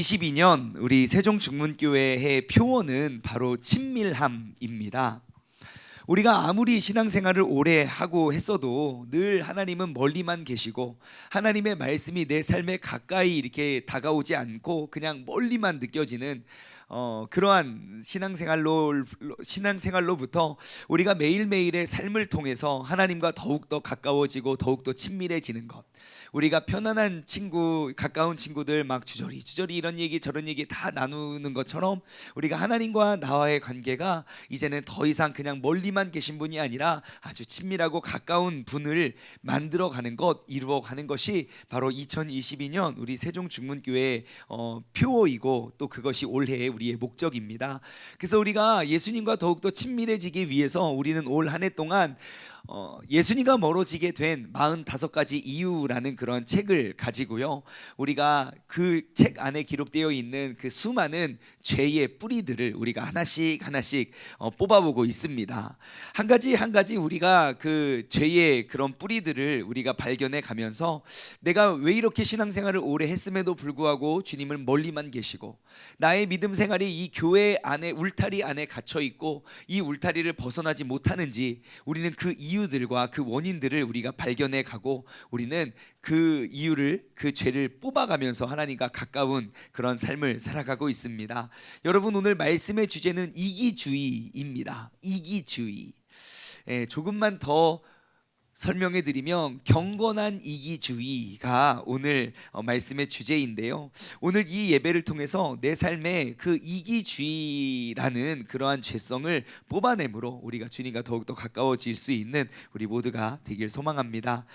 2022년 우리 세종중문교회의 표어는 바로 친밀함입니다. 우리가 아무리 신앙생활을 오래 하고 했어도 늘 하나님은 멀리만 계시고 하나님의 말씀이 내 삶에 가까이 이렇게 다가오지 않고 그냥 멀리만 느껴지는 그러한 신앙생활로부터 우리가 매일매일의 삶을 통해서 하나님과 더욱더 가까워지고 더욱더 친밀해지는 것, 우리가 편안한 친구, 가까운 친구들 막 주저리 이런 얘기 저런 얘기 다 나누는 것처럼 우리가 하나님과 나와의 관계가 이제는 더 이상 그냥 멀리만 계신 분이 아니라 아주 친밀하고 가까운 분을 만들어가는 것, 이루어가는 것이 바로 2022년 우리 세종중문교회의 표어이고 또 그것이 올해의 우리의 목적입니다. 그래서 우리가 예수님과 더욱더 친밀해지기 위해서 우리는 올 한 해 동안 예수님과 멀어지게 된 45가지 이유라는 그런 책을 가지고요, 우리가 그 책 안에 기록되어 있는 그 수많은 죄의 뿌리들을 우리가 하나씩 뽑아보고 있습니다. 한 가지 우리가 그 죄의 그런 뿌리들을 우리가 발견해 가면서 내가 왜 이렇게 신앙생활을 오래 했음에도 불구하고 주님을 멀리만 계시고 나의 믿음 생활이 이 교회 안에 울타리 안에 갇혀 있고 이 울타리를 벗어나지 못하는지 우리는 그 이유들과 그 원인들을 우리가 발견해 가고 우리는 그 이유를, 그 죄를 뽑아가면서 하나님과 가까운 그런 삶을 살아가고 있습니다. 여러분, 오늘 말씀의 주제는 이기주의입니다. 이기주의. 조금만 더 설명해 드리면 경건한 이기주의가 오늘 말씀의 주제인데요, 오늘 이 예배를 통해서 내 삶에 그 이기주의라는 그러한 죄성을 뽑아내므로 우리가 주님과 더욱더 가까워질 수 있는 우리 모두가 되길 소망합니다.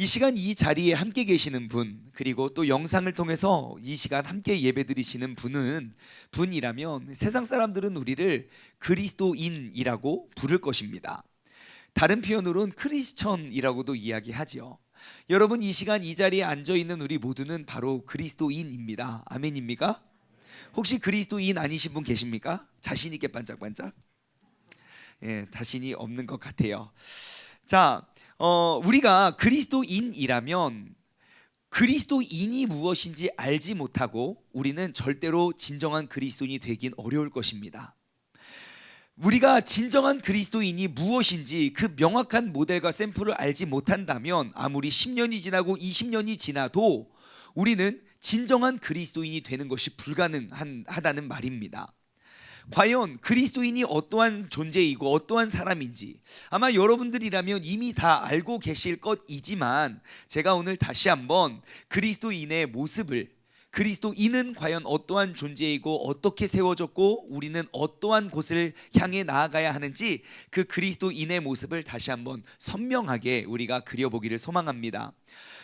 이 시간 이 자리에 함께 계시는 분, 그리고 또 영상을 통해서 이 시간 함께 예배드리시는 분이라면 세상 사람들은 우리를 그리스도인이라고 부를 것입니다. 다른 표현으로는 크리스천이라고도 이야기하죠. 여러분, 이 시간 이 자리에 앉아있는 우리 모두는 바로 그리스도인입니다. 아멘입니까? 혹시 그리스도인 아니신 분 계십니까? 자신 있게 반짝반짝? 자신이 없는 것 같아요. 자, 우리가 그리스도인이라면 그리스도인이 무엇인지 알지 못하고 우리는 절대로 진정한 그리스도인이 되긴 어려울 것입니다. 우리가 진정한 그리스도인이 무엇인지 그 명확한 모델과 샘플을 알지 못한다면 아무리 10년이 지나고 20년이 지나도 우리는 진정한 그리스도인이 되는 것이 불가능하다는 말입니다. 과연 그리스도인이 어떠한 존재이고 어떠한 사람인지 아마 여러분들이라면 이미 다 알고 계실 것이지만 제가 오늘 다시 한번 그리스도인의 모습을, 그리스도인은 과연 어떠한 존재이고 어떻게 세워졌고 우리는 어떠한 곳을 향해 나아가야 하는지 그 그리스도인의 모습을 다시 한번 선명하게 우리가 그려보기를 소망합니다.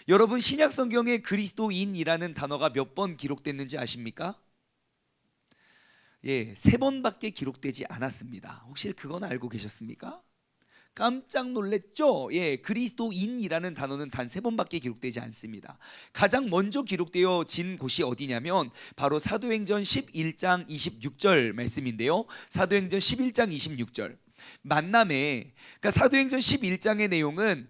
여러분, 신약 성경에 그리스도인이라는 단어가 몇 번 기록됐는지 아십니까? 3번밖에 기록되지 않았습니다. 혹시 그건 알고 계셨습니까? 깜짝 놀랬죠? 그리스도인이라는 단어는 단 3번밖에 기록되지 않습니다. 가장 먼저 기록되어진 곳이 어디냐면 바로 사도행전 11장 26절 말씀인데요, 사도행전 11장 26절 만남에, 그러니까 사도행전 11장의 내용은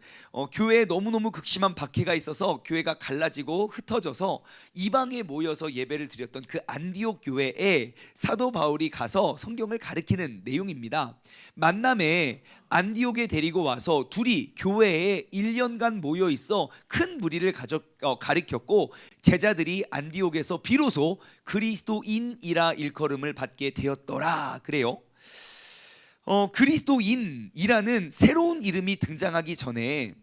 교회에 너무너무 극심한 박해가 있어서 교회가 갈라지고 흩어져서 이방에 모여서 예배를 드렸던 그 안디옥 교회에 사도 바울이 가서 성경을 가르치는 내용입니다. 만남에 안디옥에 데리고 와서 둘이 교회에 1년간 모여 있어 큰 무리를 가르쳤고 제자들이 안디옥에서 비로소 그리스도인이라 일컬음을 받게 되었더라 그래요. 그리스도인이라는 새로운 이름이 등장하기 전에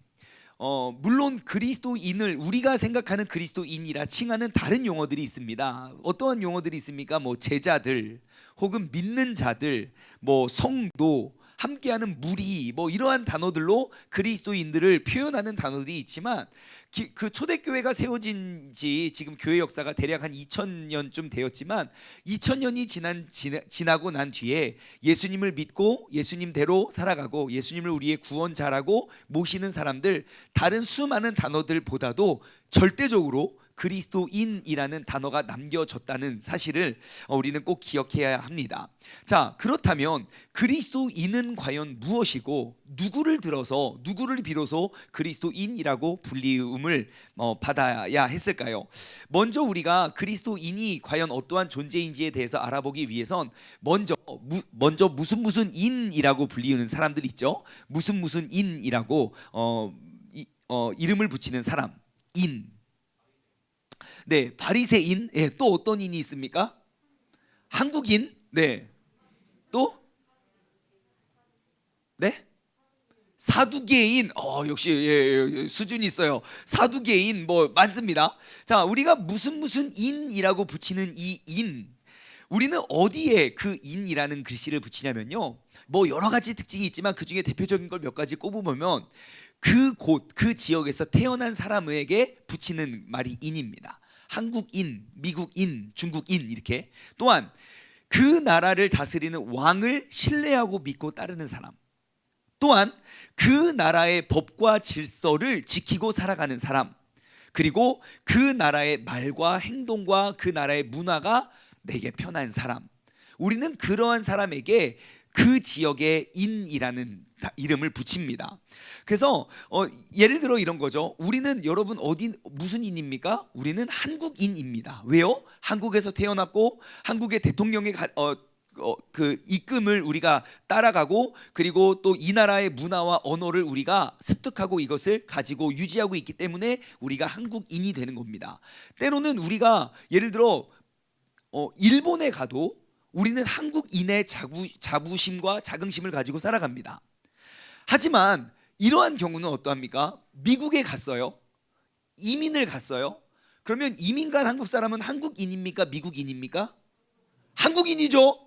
물론 그리스도인을 우리가 생각하는 그리스도인이라 칭하는 다른 용어들이 있습니다. 어떠한 용어들이 있습니까? 제자들 혹은 믿는 자들, 성도, 함께하는 무리, 이러한 단어들로 그리스도인들을 표현하는 단어들이 있지만 그 초대교회가 세워진 지 지금 교회 역사가 대략 한 2000년쯤 되었지만 2000년이 지나고 난 뒤에 예수님을 믿고 예수님대로 살아가고 예수님을 우리의 구원자라고 모시는 사람들, 다른 수많은 단어들보다도 절대적으로 그리스도인이라는 단어가 남겨졌다는 사실을 우리는 꼭 기억해야 합니다. 자, 그렇다면 그리스도인은 과연 무엇이고 누구를 비로소 그리스도인이라고 불리움을 받아야 했을까요? 먼저 우리가 그리스도인이 과연 어떠한 존재인지에 대해서 알아보기 위해선 먼저 무슨 인이라고 불리우는 사람들 있죠. 무슨 인이라고 이름을 붙이는 사람, 인. 네, 바리새인. 예, 또 어떤 인이 있습니까? 한국인. 네. 또? 네? 사두개인. 역시 예, 수준이 있어요. 사두개인 뭐 많습니다. 자, 우리가 무슨 인이라고 붙이는 이 인, 우리는 어디에 그 인이라는 글씨를 붙이냐면요, 뭐 여러 가지 특징이 있지만 그 중에 대표적인 걸 몇 가지 꼽아보면 그 지역에서 태어난 사람에게 붙이는 말이 인입니다. 한국인, 미국인, 중국인, 이렇게. 또한 그 나라를 다스리는 왕을 신뢰하고 믿고 따르는 사람, 또한 그 나라의 법과 질서를 지키고 살아가는 사람, 그리고 그 나라의 말과 행동과 그 나라의 문화가 내게 편한 사람, 우리는 그러한 사람에게 그 지역의 인이라는 이름을 붙입니다. 그래서 예를 들어 이런 거죠. 우리는, 여러분 무슨 인입니까? 우리는 한국인입니다. 왜요? 한국에서 태어났고 한국의 대통령의 그 이끔을 우리가 따라가고, 그리고 또 이 나라의 문화와 언어를 우리가 습득하고 이것을 가지고 유지하고 있기 때문에 우리가 한국인이 되는 겁니다. 때로는 우리가 예를 들어 일본에 가도 우리는 한국인의 자부심과 자긍심을 가지고 살아갑니다. 하지만 이러한 경우는 어떠합니까? 미국에 갔어요. 이민을 갔어요. 그러면 이민 간 한국 사람은 한국인입니까? 미국인입니까? 한국인이죠.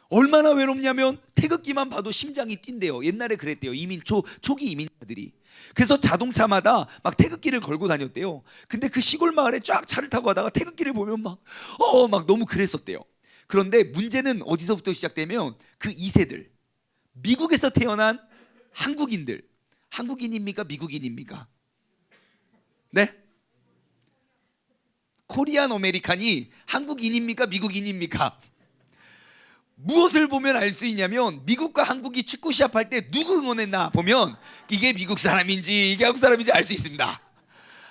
얼마나 외롭냐면 태극기만 봐도 심장이 뛴대요. 옛날에 그랬대요. 초기 이민자들이. 그래서 자동차마다 막 태극기를 걸고 다녔대요. 근데 그 시골 마을에 쫙 차를 타고 가다가 태극기를 보면 막 너무 그랬었대요. 그런데 문제는 어디서부터 시작되면 그 2세들, 미국에서 태어난 한국인들, 한국인입니까? 미국인입니까? 네? 코리안 아메리칸이 한국인입니까? 미국인입니까? 무엇을 보면 알 수 있냐면, 미국과 한국이 축구 시합할 때 누구 응원했나 보면 이게 미국 사람인지 이게 한국 사람인지 알 수 있습니다.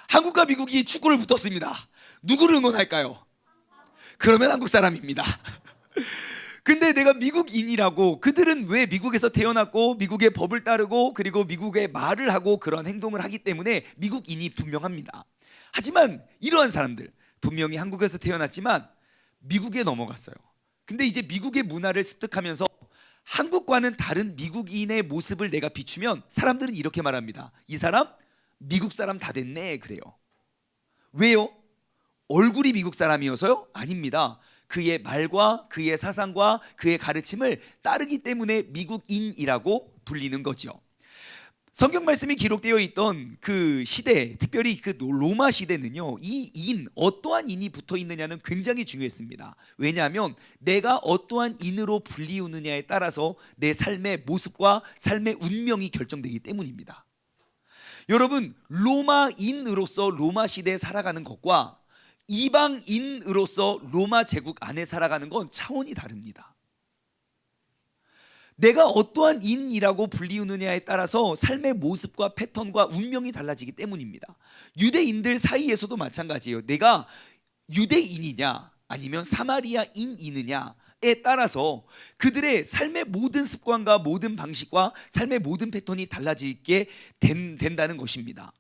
한국과 미국이 축구를 붙었습니다. 누구를 응원할까요? 그러면 한국 사람입니다. 근데 내가 미국인이라고, 그들은 왜 미국에서 태어났고 미국의 법을 따르고 그리고 미국의 말을 하고 그런 행동을 하기 때문에 미국인이 분명합니다. 하지만 이러한 사람들, 분명히 한국에서 태어났지만 미국에 넘어갔어요. 근데 이제 미국의 문화를 습득하면서 한국과는 다른 미국인의 모습을 내가 비추면 사람들은 이렇게 말합니다. 이 사람 미국 사람 다 됐네, 그래요. 왜요? 얼굴이 미국 사람이어서요? 아닙니다. 그의 말과 그의 사상과 그의 가르침을 따르기 때문에 미국인이라고 불리는 거죠. 성경 말씀이 기록되어 있던 그 시대, 특별히 그 로마 시대는요, 이 인, 어떠한 인이 붙어 있느냐는 굉장히 중요했습니다. 왜냐하면 내가 어떠한 인으로 불리우느냐에 따라서 내 삶의 모습과 삶의 운명이 결정되기 때문입니다. 여러분, 로마인으로서 로마 시대에 살아가는 것과 이방인으로서 로마 제국 안에 살아가는 건 차원이 다릅니다. 내가 어떠한 인이라고 불리우느냐에 따라서 삶의 모습과 패턴과 운명이 달라지기 때문입니다. 유대인들 사이에서도 마찬가지예요. 내가 유대인이냐 아니면 사마리아인이느냐에 따라서 그들의 삶의 모든 습관과 모든 방식과 삶의 모든 패턴이 달라지게 된다는 것입니다.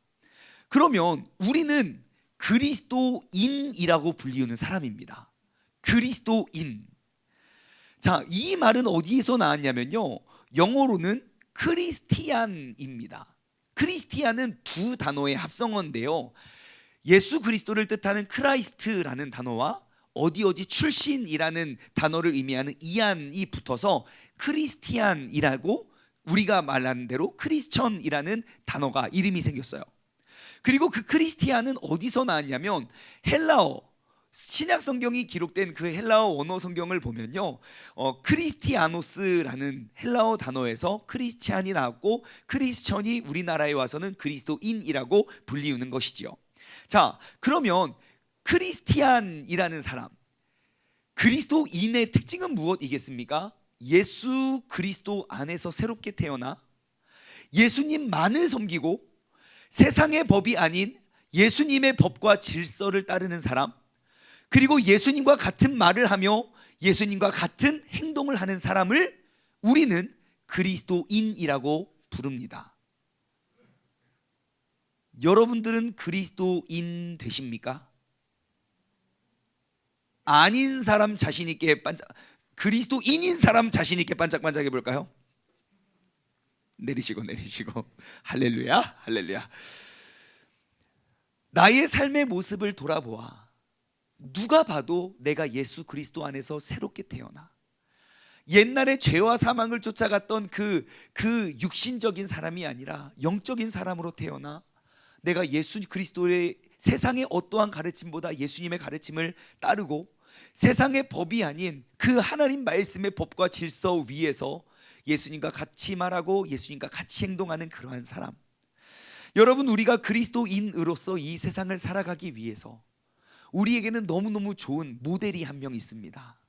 그러면 우리는 그리스도인이라고 불리우는 사람입니다. 그리스도인. 자, 이 말은 어디에서 나왔냐면요, 영어로는 크리스티안입니다. 크리스티안은 두 단어의 합성어인데요, 예수 그리스도를 뜻하는 크라이스트라는 단어와 어디 출신이라는 단어를 의미하는 이안이 붙어서 크리스티안이라고, 우리가 말하는 대로 크리스천이라는 단어가, 이름이 생겼어요. 그리고 그 크리스티안은 어디서 나왔냐면 헬라어, 신약 성경이 기록된 그 헬라어 원어 성경을 보면요, 크리스티아노스라는 헬라어 단어에서 크리스찬이 나왔고, 크리스천이 우리나라에 와서는 그리스도인이라고 불리우는 것이지요. 자, 그러면 크리스티안이라는 사람, 그리스도인의 특징은 무엇이겠습니까? 예수 그리스도 안에서 새롭게 태어나 예수님만을 섬기고 세상의 법이 아닌 예수님의 법과 질서를 따르는 사람, 그리고 예수님과 같은 말을 하며 예수님과 같은 행동을 하는 사람을 우리는 그리스도인이라고 부릅니다. 여러분들은 그리스도인 되십니까? 아닌 사람 자신 있게 그리스도인인 사람 자신 있게 반짝반짝해 볼까요? 내리시고 할렐루야, 할렐루야. 나의 삶의 모습을 돌아보아 누가 봐도 내가 예수 그리스도 안에서 새롭게 태어나 옛날에 죄와 사망을 쫓아갔던 그 육신적인 사람이 아니라 영적인 사람으로 태어나 내가 예수 그리스도의 세상의 어떠한 가르침보다 예수님의 가르침을 따르고 세상의 법이 아닌 그 하나님 말씀의 법과 질서 위에서 예수님과 같이 말하고 예수님과 같이 행동하는 그러한 사람. 여러분, 우리가 그리스도인으로서 이 세상을 살아가기 위해서 우리에게는 너무너무 좋은 모델이 한 명 있습니다.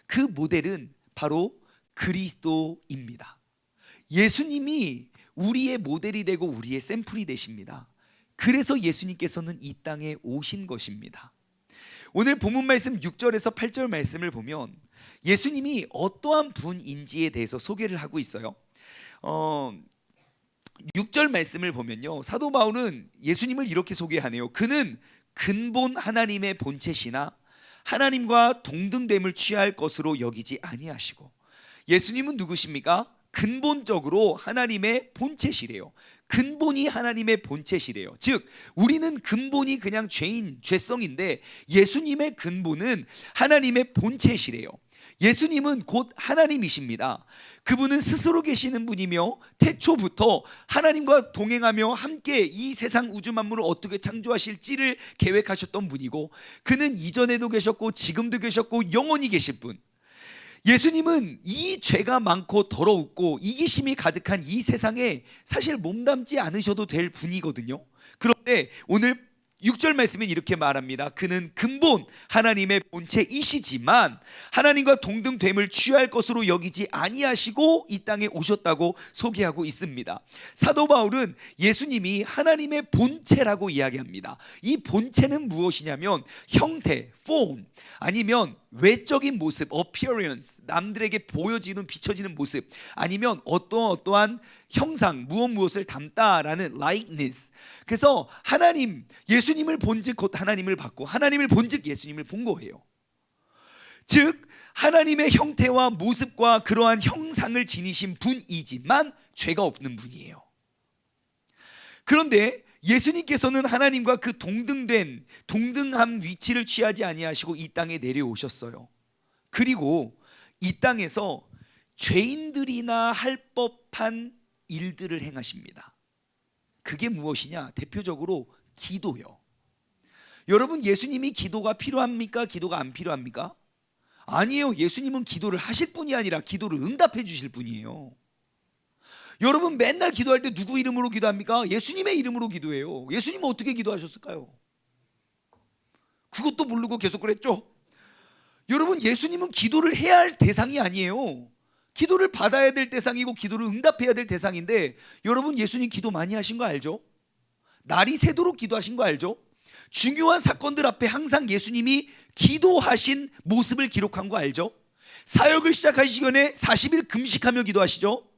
그 모델은 바로 그리스도입니다. 예수님이 우리의 모델이 되고 우리의 샘플이 되십니다. 그래서 예수님께서는 이 땅에 오신 것입니다. 오늘 본문 말씀 6절에서 8절 말씀을 보면 예수님이 어떠한 분인지에 대해서 소개를 하고 있어요. 6절 말씀을 보면요, 사도 바울은 예수님을 이렇게 소개하네요. 그는 근본 하나님의 본체시나 하나님과 동등됨을 취할 것으로 여기지 아니하시고. 예수님은 누구십니까? 근본적으로 하나님의 본체시래요. 근본이 하나님의 본체시래요. 즉 우리는 근본이 그냥 죄성인데 예수님의 근본은 하나님의 본체시래요. 예수님은 곧 하나님이십니다. 그분은 스스로 계시는 분이며 태초부터 하나님과 동행하며 함께 이 세상 우주 만물을 어떻게 창조하실지를 계획하셨던 분이고, 그는 이전에도 계셨고 지금도 계셨고 영원히 계실 분. 예수님은 이 죄가 많고 더러웠고 이기심이 가득한 이 세상에 사실 몸담지 않으셔도 될 분이거든요. 그런데 오늘 6절 말씀은 이렇게 말합니다. 그는 근본 하나님의 본체이시지만 하나님과 동등됨을 취할 것으로 여기지 아니하시고 이 땅에 오셨다고 소개하고 있습니다. 사도 바울은 예수님이 하나님의 본체라고 이야기합니다. 이 본체는 무엇이냐면 형태, form, 아니면 외적인 모습, appearance, 남들에게 보여지는 비춰지는 모습, 아니면 어떠한 형상, 무엇을 담다라는 likeness. 그래서 하나님, 예수님을 본즉 곧 하나님을 봤고 하나님을 본즉 예수님을 본 거예요. 즉 하나님의 형태와 모습과 그러한 형상을 지니신 분이지만 죄가 없는 분이에요. 그런데 예수님께서는 하나님과 그 동등한 위치를 취하지 아니하시고 이 땅에 내려오셨어요. 그리고 이 땅에서 죄인들이나 할 법한 일들을 행하십니다. 그게 무엇이냐? 대표적으로 기도요. 여러분, 예수님이 기도가 필요합니까? 기도가 안 필요합니까? 아니에요. 예수님은 기도를 하실 분이 아니라 기도를 응답해 주실 분이에요. 여러분, 맨날 기도할 때 누구 이름으로 기도합니까? 예수님의 이름으로 기도해요. 예수님은 어떻게 기도하셨을까요? 그것도 모르고 계속 그랬죠. 여러분, 예수님은 기도를 해야 할 대상이 아니에요. 기도를 받아야 될 대상이고 기도를 응답해야 될 대상인데, 여러분, 예수님 기도 많이 하신 거 알죠? 날이 새도록 기도하신 거 알죠? 중요한 사건들 앞에 항상 예수님이 기도하신 모습을 기록한 거 알죠? 사역을 시작하시기 전에 40일 금식하며 기도하시죠?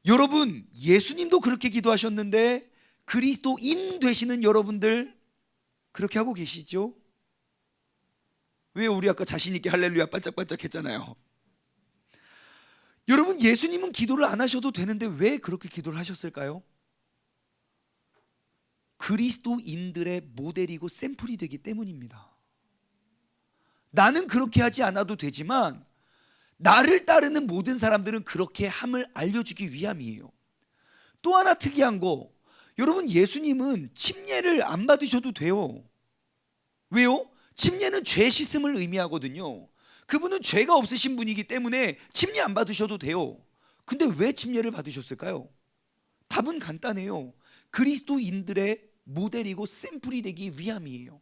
여러분, 예수님도 그렇게 기도하셨는데 그리스도인 되시는 여러분들 그렇게 하고 계시죠? 왜 우리 아까 자신 있게 할렐루야 반짝반짝 했잖아요. 여러분, 예수님은 기도를 안 하셔도 되는데 왜 그렇게 기도를 하셨을까요? 그리스도인들의 모델이고 샘플이 되기 때문입니다. 나는 그렇게 하지 않아도 되지만 나를 따르는 모든 사람들은 그렇게 함을 알려주기 위함이에요. 또 하나 특이한 거, 여러분, 예수님은 침례를 안 받으셔도 돼요. 왜요? 침례는 죄 씻음을 의미하거든요. 그분은 죄가 없으신 분이기 때문에 침례 안 받으셔도 돼요. 근데 왜 침례를 받으셨을까요? 답은 간단해요. 그리스도인들의 모델이고 샘플이 되기 위함이에요.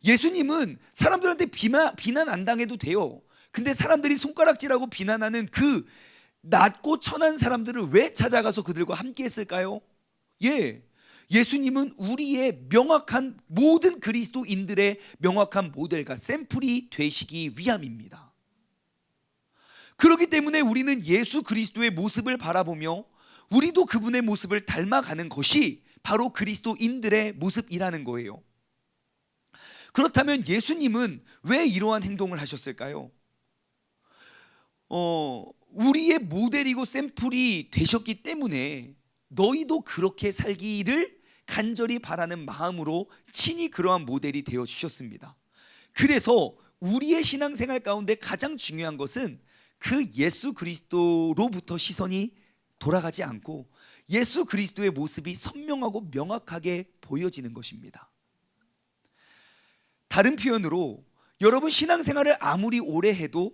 예수님은 사람들한테 비난 안 당해도 돼요. 근데 사람들이 손가락질하고 비난하는 그 낮고 천한 사람들을 왜 찾아가서 그들과 함께 했을까요? 예수님은 우리의 명확한 모든 그리스도인들의 명확한 모델과 샘플이 되시기 위함입니다. 그렇기 때문에 우리는 예수 그리스도의 모습을 바라보며 우리도 그분의 모습을 닮아가는 것이 바로 그리스도인들의 모습이라는 거예요. 그렇다면 예수님은 왜 이러한 행동을 하셨을까요? 우리의 모델이고 샘플이 되셨기 때문에 너희도 그렇게 살기를 간절히 바라는 마음으로 친히 그러한 모델이 되어 주셨습니다. 그래서 우리의 신앙생활 가운데 가장 중요한 것은 그 예수 그리스도로부터 시선이 돌아가지 않고 예수 그리스도의 모습이 선명하고 명확하게 보여지는 것입니다. 다른 표현으로 여러분 신앙생활을 아무리 오래 해도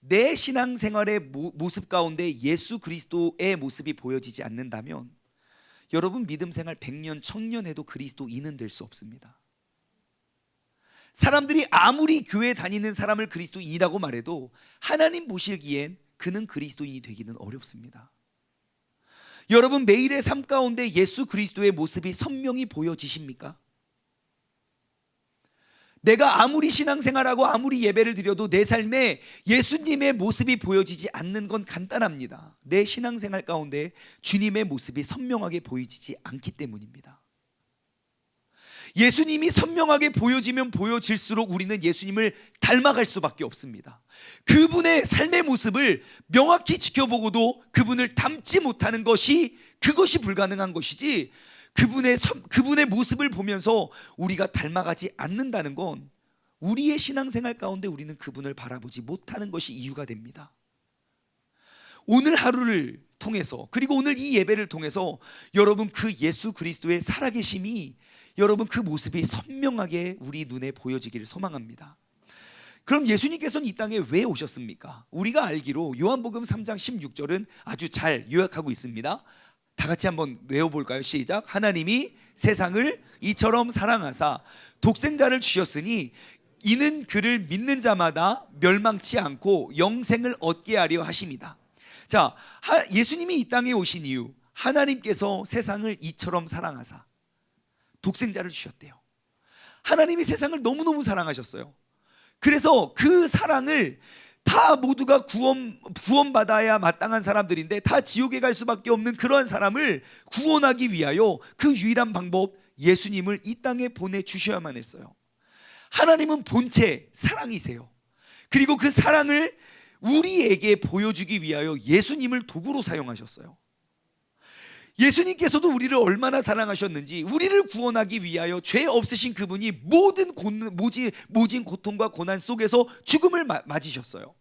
내 신앙생활의 모습 가운데 예수 그리스도의 모습이 보여지지 않는다면 여러분 믿음생활 100년 1000년 해도 그리스도인은 될 수 없습니다. 사람들이 아무리 교회 다니는 사람을 그리스도인이라고 말해도 하나님 보시기엔 그는 그리스도인이 되기는 어렵습니다. 여러분 매일의 삶 가운데 예수 그리스도의 모습이 선명히 보여지십니까? 내가 아무리 신앙생활하고 아무리 예배를 드려도 내 삶에 예수님의 모습이 보여지지 않는 건 간단합니다. 내 신앙생활 가운데 주님의 모습이 선명하게 보이지 않기 때문입니다. 예수님이 선명하게 보여지면 보여질수록 우리는 예수님을 닮아갈 수밖에 없습니다. 그분의 삶의 모습을 명확히 지켜보고도 그분을 닮지 못하는 그것이 불가능한 것이지, 그분의 모습을 보면서 우리가 닮아가지 않는다는 건 우리의 신앙생활 가운데 우리는 그분을 바라보지 못하는 것이 이유가 됩니다. 오늘 하루를 통해서 그리고 오늘 이 예배를 통해서 여러분 그 예수 그리스도의 살아계심이 여러분 그 모습이 선명하게 우리 눈에 보여지기를 소망합니다. 그럼 예수님께서는 이 땅에 왜 오셨습니까? 우리가 알기로 요한복음 3장 16절은 아주 잘 요약하고 있습니다. 다 같이 한번 외워볼까요? 시작. 하나님이 세상을 이처럼 사랑하사 독생자를 주셨으니 이는 그를 믿는 자마다 멸망치 않고 영생을 얻게 하려 하심이다. 자, 예수님이 이 땅에 오신 이유, 하나님께서 세상을 이처럼 사랑하사 독생자를 주셨대요. 하나님이 세상을 너무너무 사랑하셨어요. 그래서 그 사랑을 다 모두가 구원받아야 마땅한 사람들인데 다 지옥에 갈 수밖에 없는 그러한 사람을 구원하기 위하여 그 유일한 방법 예수님을 이 땅에 보내주셔야만 했어요. 하나님은 본체 사랑이세요. 그리고 그 사랑을 우리에게 보여주기 위하여 예수님을 도구로 사용하셨어요. 예수님께서도 우리를 얼마나 사랑하셨는지 우리를 구원하기 위하여 죄 없으신 그분이 모진 고통과 고난 속에서 죽음을 맞으셨어요.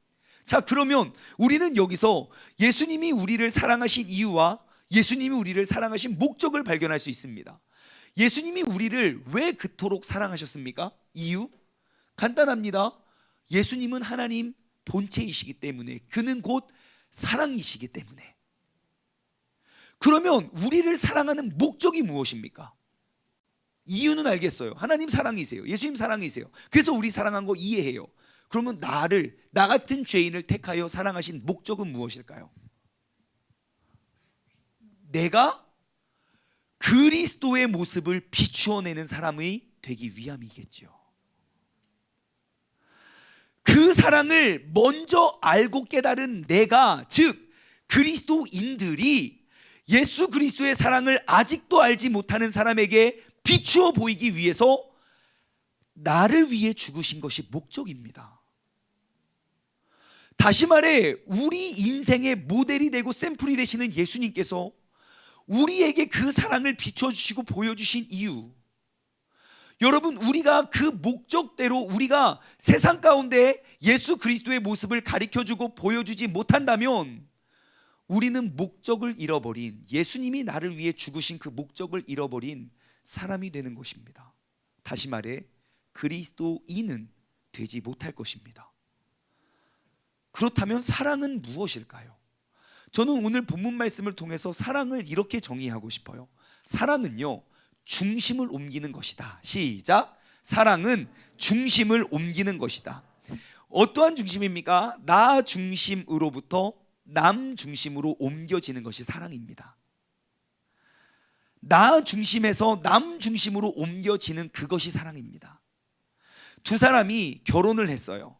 자, 그러면 우리는 여기서 예수님이 우리를 사랑하신 이유와 예수님이 우리를 사랑하신 목적을 발견할 수 있습니다. 예수님이 우리를 왜 그토록 사랑하셨습니까? 이유? 간단합니다. 예수님은 하나님 본체이시기 때문에, 그는 곧 사랑이시기 때문에. 그러면 우리를 사랑하는 목적이 무엇입니까? 이유는 알겠어요. 하나님 사랑이세요. 예수님 사랑이세요. 그래서 우리 사랑한 거 이해해요. 그러면 나 같은 죄인을 택하여 사랑하신 목적은 무엇일까요? 내가 그리스도의 모습을 비추어내는 사람이 되기 위함이겠죠. 그 사랑을 먼저 알고 깨달은 내가, 즉 그리스도인들이 예수 그리스도의 사랑을 아직도 알지 못하는 사람에게 비추어 보이기 위해서 나를 위해 죽으신 것이 목적입니다. 다시 말해 우리 인생의 모델이 되고 샘플이 되시는 예수님께서 우리에게 그 사랑을 비춰주시고 보여주신 이유, 여러분 우리가 그 목적대로 우리가 세상 가운데 예수 그리스도의 모습을 가르쳐주고 보여주지 못한다면 우리는 목적을 잃어버린, 예수님이 나를 위해 죽으신 그 목적을 잃어버린 사람이 되는 것입니다. 다시 말해 그리스도인은 되지 못할 것입니다. 그렇다면 사랑은 무엇일까요? 저는 오늘 본문 말씀을 통해서 사랑을 이렇게 정의하고 싶어요. 사랑은요, 중심을 옮기는 것이다. 시작. 사랑은 중심을 옮기는 것이다. 어떠한 중심입니까? 나 중심으로부터 남 중심으로 옮겨지는 것이 사랑입니다. 나 중심에서 남 중심으로 옮겨지는 그것이 사랑입니다. 두 사람이 결혼을 했어요.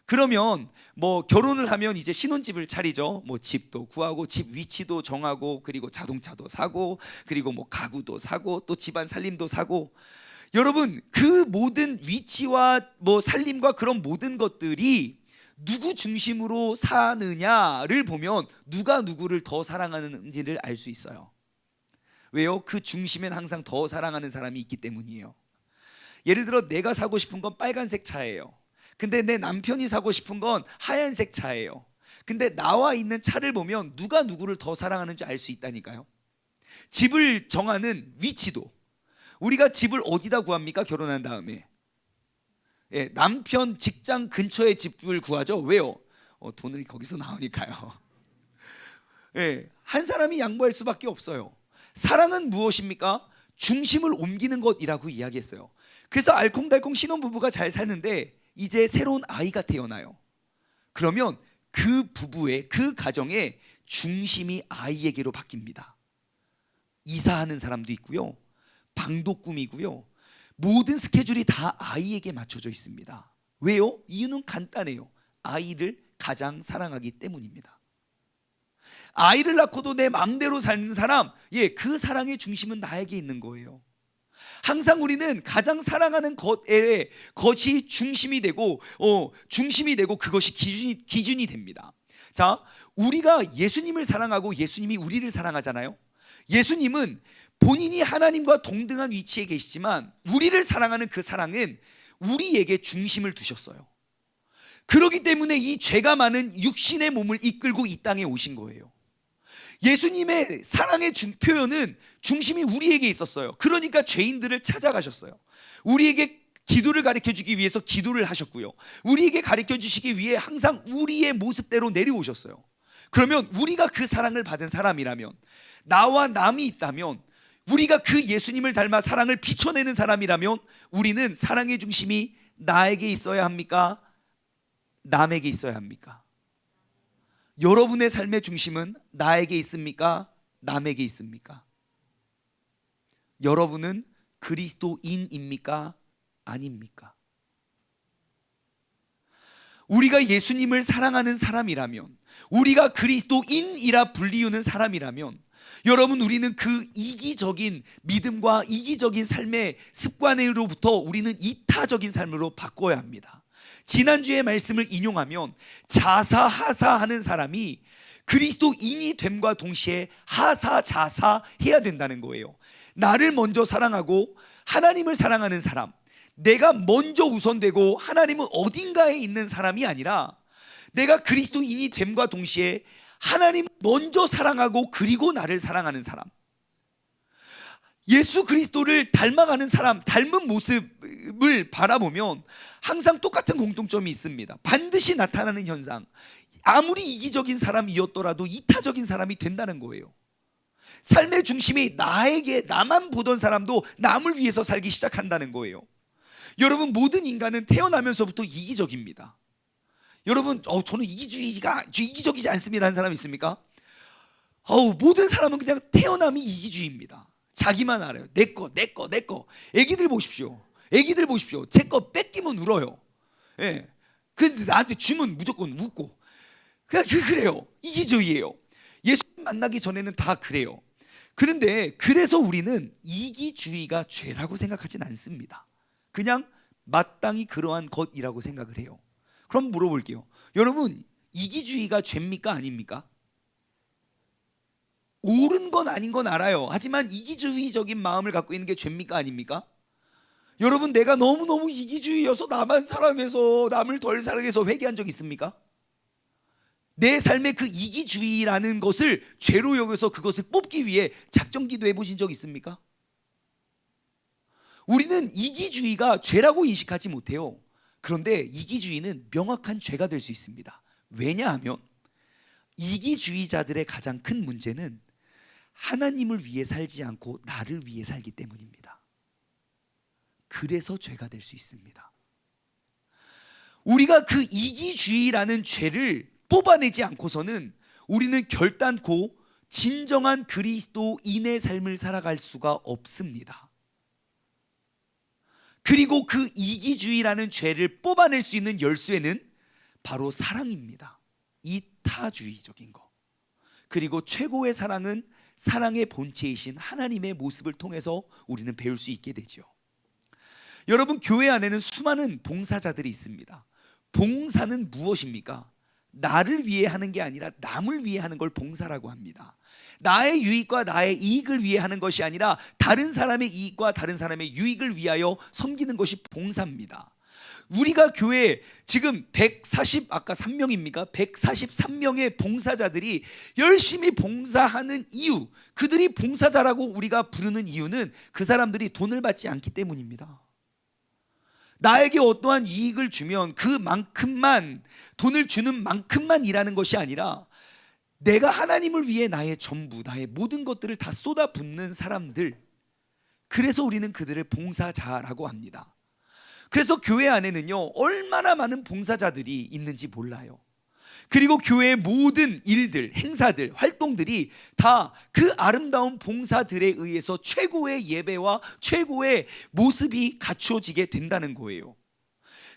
그러면 뭐 결혼을 하면 이제 신혼집을 차리죠. 뭐 집도 구하고 집 위치도 정하고 그리고 자동차도 사고 그리고 뭐 가구도 사고 또 집안 살림도 사고. 여러분, 그 모든 위치와 뭐 살림과 그런 모든 것들이 누구 중심으로 사느냐를 보면 누가 누구를 더 사랑하는지를 알 수 있어요. 왜요? 그 중심엔 항상 더 사랑하는 사람이 있기 때문이에요. 예를 들어 내가 사고 싶은 건 빨간색 차예요. 근데 내 남편이 사고 싶은 건 하얀색 차예요. 근데 나와 있는 차를 보면 누가 누구를 더 사랑하는지 알 수 있다니까요. 집을 정하는 위치도, 우리가 집을 어디다 구합니까? 결혼한 다음에 남편 직장 근처에 집을 구하죠. 왜요? 돈을 거기서 나오니까요. 한 사람이 양보할 수밖에 없어요. 사랑은 무엇입니까? 중심을 옮기는 것이라고 이야기했어요. 그래서 알콩달콩 신혼부부가 잘 사는데 이제 새로운 아이가 태어나요. 그러면 그 부부의 그 가정의 중심이 아이에게로 바뀝니다. 이사하는 사람도 있고요, 방도 꾸미고요, 모든 스케줄이 다 아이에게 맞춰져 있습니다. 왜요? 이유는 간단해요. 아이를 가장 사랑하기 때문입니다. 아이를 낳고도 내 마음대로 사는 사람, 그 사랑의 중심은 나에게 있는 거예요. 항상 우리는 가장 사랑하는 것이 중심이 되고 그것이 기준이 됩니다. 자, 우리가 예수님을 사랑하고 예수님이 우리를 사랑하잖아요. 예수님은 본인이 하나님과 동등한 위치에 계시지만 우리를 사랑하는 그 사랑은 우리에게 중심을 두셨어요. 그렇기 때문에 이 죄가 많은 육신의 몸을 이끌고 이 땅에 오신 거예요. 예수님의 사랑의 표현은 중심이 우리에게 있었어요. 그러니까 죄인들을 찾아가셨어요. 우리에게 기도를 가르쳐 주기 위해서 기도를 하셨고요, 우리에게 가르쳐 주시기 위해 항상 우리의 모습대로 내려오셨어요. 그러면 우리가 그 사랑을 받은 사람이라면, 나와 남이 있다면, 우리가 그 예수님을 닮아 사랑을 비춰내는 사람이라면 우리는 사랑의 중심이 나에게 있어야 합니까? 남에게 있어야 합니까? 여러분의 삶의 중심은 나에게 있습니까? 남에게 있습니까? 여러분은 그리스도인입니까? 아닙니까? 우리가 예수님을 사랑하는 사람이라면, 우리가 그리스도인이라 불리우는 사람이라면, 여러분, 우리는 그 이기적인 믿음과 이기적인 삶의 습관으로부터 우리는 이타적인 삶으로 바꿔야 합니다. 지난주의 말씀을 인용하면 자사하사하는 사람이 그리스도인이 됨과 동시에 하사자사 해야 된다는 거예요. 나를 먼저 사랑하고 하나님을 사랑하는 사람, 내가 먼저 우선되고 하나님은 어딘가에 있는 사람이 아니라 내가 그리스도인이 됨과 동시에 하나님 먼저 사랑하고 그리고 나를 사랑하는 사람, 예수 그리스도를 닮아가는 사람, 닮은 모습을 바라보면 항상 똑같은 공통점이 있습니다. 반드시 나타나는 현상, 아무리 이기적인 사람이었더라도 이타적인 사람이 된다는 거예요. 삶의 중심이 나만 보던 사람도 남을 위해서 살기 시작한다는 거예요. 여러분, 모든 인간은 태어나면서부터 이기적입니다. 여러분, 저는 이기적이지 않습니다 하는 사람 있습니까? 모든 사람은 그냥 태어남이 이기주의입니다. 자기만 알아요. 내 거. 애기들 보십시오. 제 거 뺏기면 울어요. 근데 나한테 주면 무조건 웃고. 그래요. 이기주의예요. 예수님 만나기 전에는 다 그래요. 그런데 그래서 우리는 이기주의가 죄라고 생각하진 않습니다. 그냥 마땅히 그러한 것이라고 생각을 해요. 그럼 물어볼게요. 여러분, 이기주의가 죄입니까? 아닙니까? 옳은 건 아닌 건 알아요. 하지만 이기주의적인 마음을 갖고 있는 게 죄입니까? 아닙니까? 여러분, 내가 너무너무 이기주의여서 나만 사랑해서 남을 덜 사랑해서 회개한 적 있습니까? 내 삶의 그 이기주의라는 것을 죄로 여겨서 그것을 뽑기 위해 작정기도 해보신 적 있습니까? 우리는 이기주의가 죄라고 인식하지 못해요. 그런데 이기주의는 명확한 죄가 될 수 있습니다. 왜냐하면 이기주의자들의 가장 큰 문제는 하나님을 위해 살지 않고 나를 위해 살기 때문입니다. 그래서 죄가 될 수 있습니다. 우리가 그 이기주의라는 죄를 뽑아내지 않고서는 우리는 결단코 진정한 그리스도인의 삶을 살아갈 수가 없습니다. 그리고 그 이기주의라는 죄를 뽑아낼 수 있는 열쇠는 바로 사랑입니다. 이타주의적인 거. 그리고 최고의 사랑은 사랑의 본체이신 하나님의 모습을 통해서 우리는 배울 수 있게 되죠. 여러분, 교회 안에는 수많은 봉사자들이 있습니다. 봉사는 무엇입니까? 나를 위해 하는 게 아니라 남을 위해 하는 걸 봉사라고 합니다. 나의 유익과 나의 이익을 위해 하는 것이 아니라 다른 사람의 이익과 다른 사람의 유익을 위하여 섬기는 것이 봉사입니다. 우리가 교회에 지금 143명입니까? 143명의 봉사자들이 열심히 봉사하는 이유, 그들이 봉사자라고 우리가 부르는 이유는 그 사람들이 돈을 받지 않기 때문입니다. 나에게 어떠한 이익을 주면 그만큼만, 돈을 주는 만큼만 일하는 것이 아니라 내가 하나님을 위해 나의 전부, 나의 모든 것들을 다 쏟아붓는 사람들, 그래서 우리는 그들을 봉사자라고 합니다. 그래서 교회 안에는요, 얼마나 많은 봉사자들이 있는지 몰라요. 그리고 교회의 모든 일들, 행사들, 활동들이 다 그 아름다운 봉사들에 의해서 최고의 예배와 최고의 모습이 갖추어지게 된다는 거예요.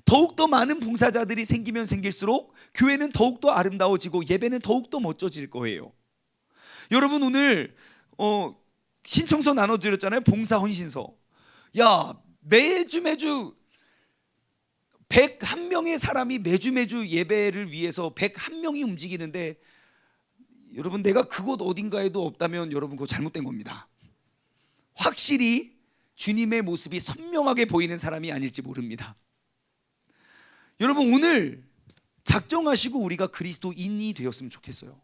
더욱더 많은 봉사자들이 생기면 생길수록 교회는 더욱더 아름다워지고 예배는 더욱더 멋져질 거예요. 여러분, 오늘 신청서 나눠드렸잖아요. 봉사 헌신서. 야, 매주 101명의 사람이 매주 예배를 위해서 101명이 움직이는데, 여러분, 내가 그곳 어딘가에도 없다면 여러분 그거 잘못된 겁니다. 확실히 주님의 모습이 선명하게 보이는 사람이 아닐지 모릅니다. 여러분, 오늘 작정하시고 우리가 그리스도인이 되었으면 좋겠어요.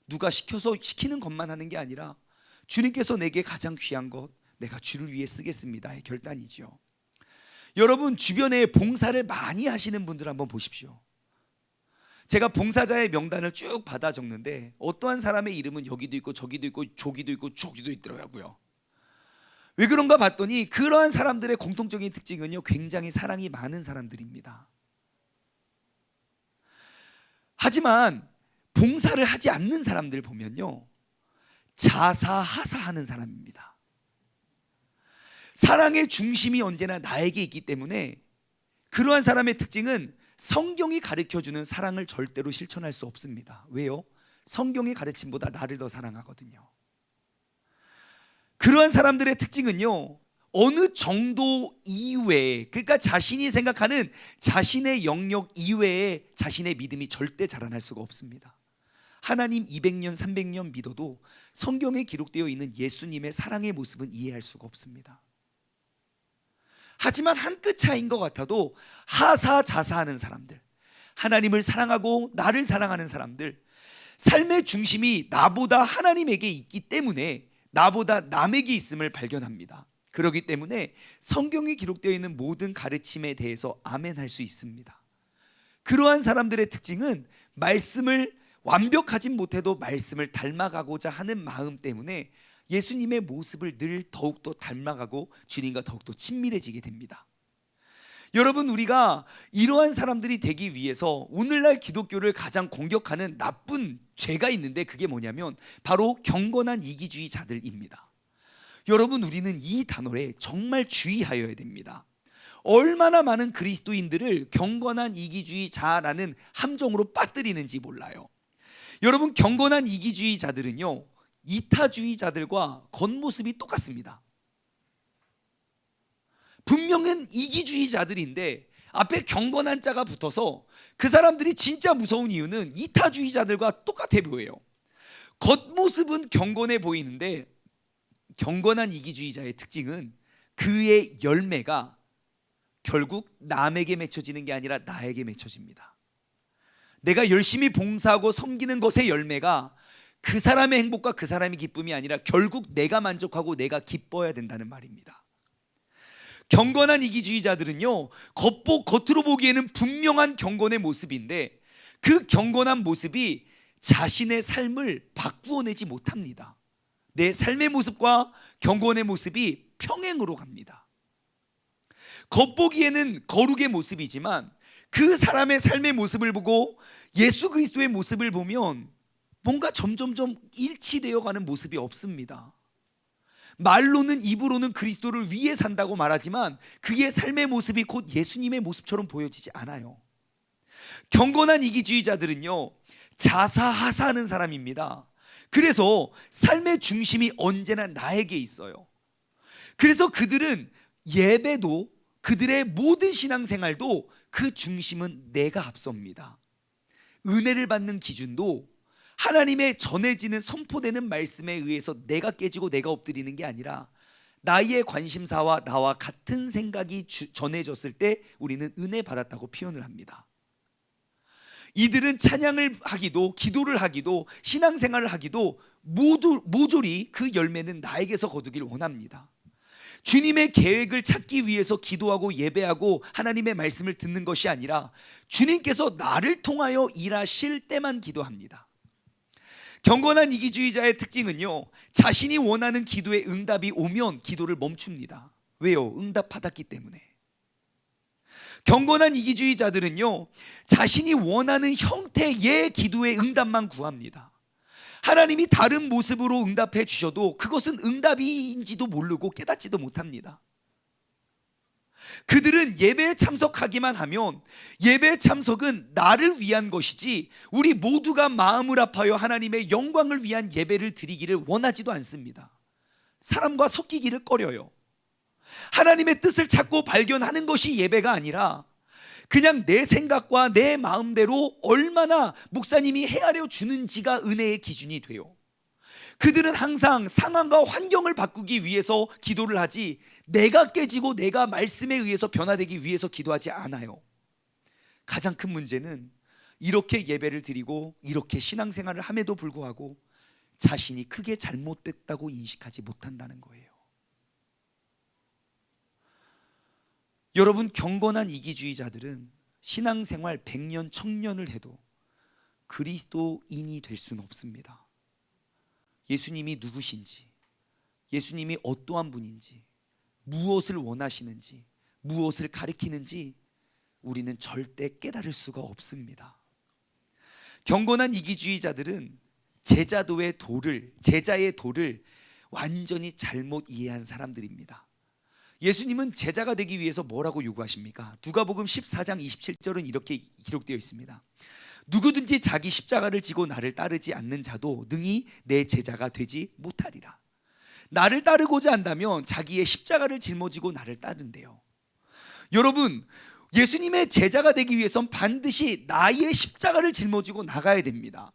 누가 시켜서 시키는 것만 하는 게 아니라 주님께서 내게 가장 귀한 것, 내가 주를 위해 쓰겠습니다의 결단이죠. 여러분, 주변에 봉사를 많이 하시는 분들 한번 보십시오. 제가 봉사자의 명단을 쭉 받아 적는데 어떠한 사람의 이름은 여기도 있고 저기도 있고 저기도 있고 저기도 있더라고요. 왜 그런가 봤더니 그러한 사람들의 공통적인 특징은요, 굉장히 사랑이 많은 사람들입니다. 하지만 봉사를 하지 않는 사람들 보면요, 자사하사하는 사람입니다. 사랑의 중심이 언제나 나에게 있기 때문에 그러한 사람의 특징은 성경이 가르쳐주는 사랑을 절대로 실천할 수 없습니다. 왜요? 성경의 가르침보다 나를 더 사랑하거든요. 그러한 사람들의 특징은요, 어느 정도 이외에, 그러니까 자신이 생각하는 자신의 영역 이외에 자신의 믿음이 절대 자라날 수가 없습니다. 하나님 200년 300년 믿어도 성경에 기록되어 있는 예수님의 사랑의 모습은 이해할 수가 없습니다. 하지만 한 끗 차이인 것 같아도 하사자사하는 사람들, 하나님을 사랑하고 나를 사랑하는 사람들, 삶의 중심이 나보다 하나님에게 있기 때문에 나보다 남에게 있음을 발견합니다. 그렇기 때문에 성경에 기록되어 있는 모든 가르침에 대해서 아멘할 수 있습니다. 그러한 사람들의 특징은 말씀을 완벽하진 못해도 말씀을 닮아가고자 하는 마음 때문에 예수님의 모습을 늘 더욱더 닮아가고 주님과 더욱더 친밀해지게 됩니다. 여러분, 우리가 이러한 사람들이 되기 위해서 오늘날 기독교를 가장 공격하는 나쁜 죄가 있는데, 그게 뭐냐면 바로 경건한 이기주의자들입니다. 여러분, 우리는 이 단어에 정말 주의하여야 됩니다. 얼마나 많은 그리스도인들을 경건한 이기주의자라는 함정으로 빠뜨리는지 몰라요. 여러분, 경건한 이기주의자들은요, 이타주의자들과 겉모습이 똑같습니다. 분명한 이기주의자들인데 앞에 경건한 자가 붙어서 그 사람들이 진짜 무서운 이유는 이타주의자들과 똑같아 보여요. 겉모습은 경건해 보이는데 경건한 이기주의자의 특징은 그의 열매가 결국 남에게 맺혀지는 게 아니라 나에게 맺혀집니다. 내가 열심히 봉사하고 섬기는 것의 열매가 그 사람의 행복과 그 사람의 기쁨이 아니라 결국 내가 만족하고 내가 기뻐야 된다는 말입니다. 경건한 이기주의자들은요, 겉으로 보기에는 분명한 경건의 모습인데 그 경건한 모습이 자신의 삶을 바꾸어내지 못합니다. 내 삶의 모습과 경건의 모습이 평행으로 갑니다. 겉보기에는 거룩의 모습이지만 그 사람의 삶의 모습을 보고 예수 그리스도의 모습을 보면 뭔가 점점점 일치되어 가는 모습이 없습니다. 말로는, 입으로는 그리스도를 위해 산다고 말하지만 그의 삶의 모습이 곧 예수님의 모습처럼 보여지지 않아요. 경건한 이기주의자들은요, 자사하사하는 사람입니다. 그래서 삶의 중심이 언제나 나에게 있어요. 그래서 그들은 예배도, 그들의 모든 신앙생활도 그 중심은 내가 앞섭니다. 은혜를 받는 기준도 하나님의 전해지는 선포되는 말씀에 의해서 내가 깨지고 내가 엎드리는 게 아니라 나의 관심사와 나와 같은 생각이 전해졌을 때 우리는 은혜 받았다고 표현을 합니다. 이들은 찬양을 하기도, 기도를 하기도, 신앙생활을 하기도 모조리 그 열매는 나에게서 거두길 원합니다. 주님의 계획을 찾기 위해서 기도하고 예배하고 하나님의 말씀을 듣는 것이 아니라 주님께서 나를 통하여 일하실 때만 기도합니다. 경건한 이기주의자의 특징은요, 자신이 원하는 기도의 응답이 오면 기도를 멈춥니다. 왜요? 응답받았기 때문에. 경건한 이기주의자들은요, 자신이 원하는 형태의 기도의 응답만 구합니다. 하나님이 다른 모습으로 응답해 주셔도 그것은 응답인지도 모르고 깨닫지도 못합니다. 그들은 예배에 참석하기만 하면 예배 참석은 나를 위한 것이지 우리 모두가 마음을 아파요 하나님의 영광을 위한 예배를 드리기를 원하지도 않습니다. 사람과 섞이기를 꺼려요. 하나님의 뜻을 찾고 발견하는 것이 예배가 아니라 그냥 내 생각과 내 마음대로 얼마나 목사님이 헤아려 주는지가 은혜의 기준이 돼요. 그들은 항상 상황과 환경을 바꾸기 위해서 기도를 하지 내가 깨지고 내가 말씀에 의해서 변화되기 위해서 기도하지 않아요. 가장 큰 문제는 이렇게 예배를 드리고 이렇게 신앙생활을 함에도 불구하고 자신이 크게 잘못됐다고 인식하지 못한다는 거예요. 여러분, 경건한 이기주의자들은 신앙생활 100년, 1000년을 해도 그리스도인이 될 수는 없습니다. 예수님이 누구신지, 예수님이 어떠한 분인지, 무엇을 원하시는지, 무엇을 가리키는지 우리는 절대 깨달을 수가 없습니다. 경건한 이기주의자들은 제자의 도를 완전히 잘못 이해한 사람들입니다. 예수님은 제자가 되기 위해서 뭐라고 요구하십니까? 누가복음 14장 27절은 이렇게 기록되어 있습니다. 누구든지 자기 십자가를 지고 나를 따르지 않는 자도 능히 내 제자가 되지 못하리라. 나를 따르고자 한다면 자기의 십자가를 짊어지고 나를 따른대요. 여러분, 예수님의 제자가 되기 위해선 반드시 나의 십자가를 짊어지고 나가야 됩니다.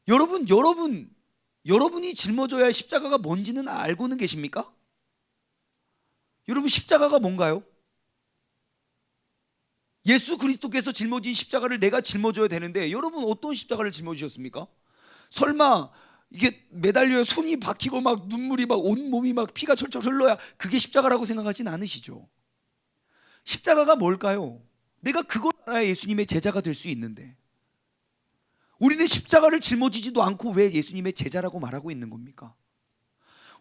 여러분이 짊어져야 할 십자가가 뭔지는 알고는 계십니까? 여러분, 십자가가 뭔가요? 예수 그리스도께서 짊어진 십자가를 내가 짊어져야 되는데 여러분 어떤 십자가를 짊어지셨습니까? 설마 이게 매달려 손이 박히고 막 눈물이 막 온몸이 막 피가 철철 흘러야 그게 십자가라고 생각하진 않으시죠? 십자가가 뭘까요? 내가 그걸 알아야 예수님의 제자가 될 수 있는데 우리는 십자가를 짊어지지도 않고 왜 예수님의 제자라고 말하고 있는 겁니까?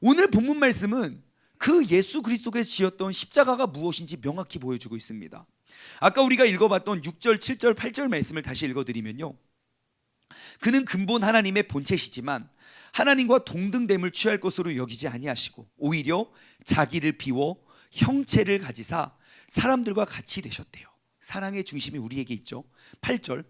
오늘 본문 말씀은 그 예수 그리스도께서 지었던 십자가가 무엇인지 명확히 보여주고 있습니다. 아까 우리가 읽어봤던 6절, 7절, 8절 말씀을 다시 읽어드리면요, 그는 근본 하나님의 본체시지만 하나님과 동등됨을 취할 것으로 여기지 아니하시고 오히려 자기를 비워 형체를 가지사 사람들과 같이 되셨대요. 사랑의 중심이 우리에게 있죠. 8절,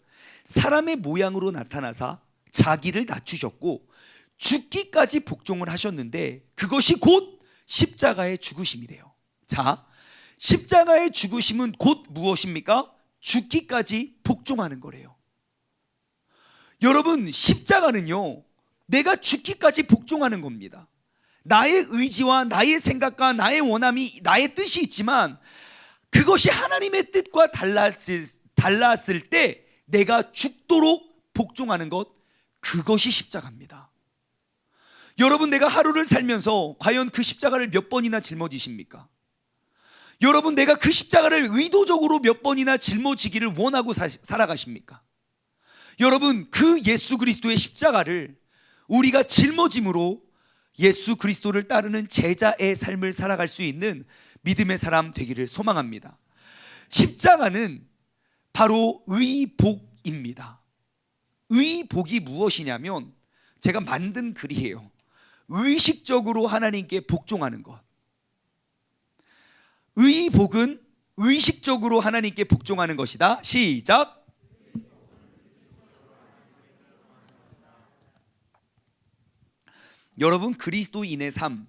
사람의 모양으로 나타나사 자기를 낮추셨고 죽기까지 복종을 하셨는데 그것이 곧 십자가의 죽으심이래요. 자, 십자가의 죽으심은 곧 무엇입니까? 죽기까지 복종하는 거래요. 여러분, 십자가는요, 내가 죽기까지 복종하는 겁니다. 나의 의지와 나의 생각과 나의 원함이, 나의 뜻이 있지만 그것이 하나님의 뜻과 달랐을 때 내가 죽도록 복종하는 것, 그것이 십자가입니다. 여러분, 내가 하루를 살면서 과연 그 십자가를 몇 번이나 짊어지십니까? 여러분, 내가 그 십자가를 의도적으로 몇 번이나 짊어지기를 원하고 살아가십니까? 여러분, 그 예수 그리스도의 십자가를 우리가 짊어짐으로 예수 그리스도를 따르는 제자의 삶을 살아갈 수 있는 믿음의 사람 되기를 소망합니다. 십자가는 바로 의복입니다. 의복이 무엇이냐면 제가 만든 글이에요. 의식적으로 하나님께 복종하는 것. 의복은 의식적으로 하나님께 복종하는 것이다. 시작. 여러분, 그리스도인의 삶,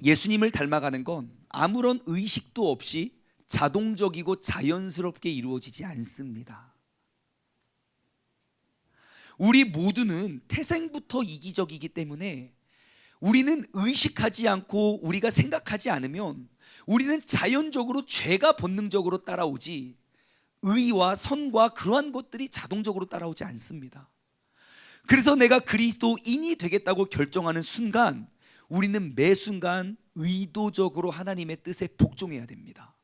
예수님을 닮아가는 건 아무런 의식도 없이 자동적이고 자연스럽게 이루어지지 않습니다. 우리 모두는 태생부터 이기적이기 때문에 우리는 의식하지 않고 우리가 생각하지 않으면 우리는 자연적으로 죄가 본능적으로 따라오지 의와 선과 그러한 것들이 자동적으로 따라오지 않습니다. 그래서 내가 그리스도인이 되겠다고 결정하는 순간 우리는 매 순간 의도적으로 하나님의 뜻에 복종해야 됩니다.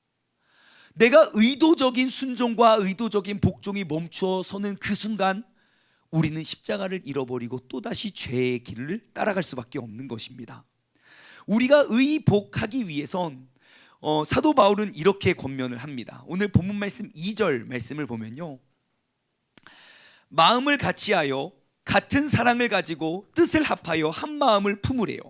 내가 의도적인 순종과 의도적인 복종이 멈추어 서는 그 순간 우리는 십자가를 잃어버리고 또다시 죄의 길을 따라갈 수밖에 없는 것입니다. 우리가 의복하기 위해선 사도 바울은 이렇게 권면을 합니다. 오늘 본문 말씀 2절 말씀을 보면요, 마음을 같이하여 같은 사랑을 가지고 뜻을 합하여 한 마음을 품으래요.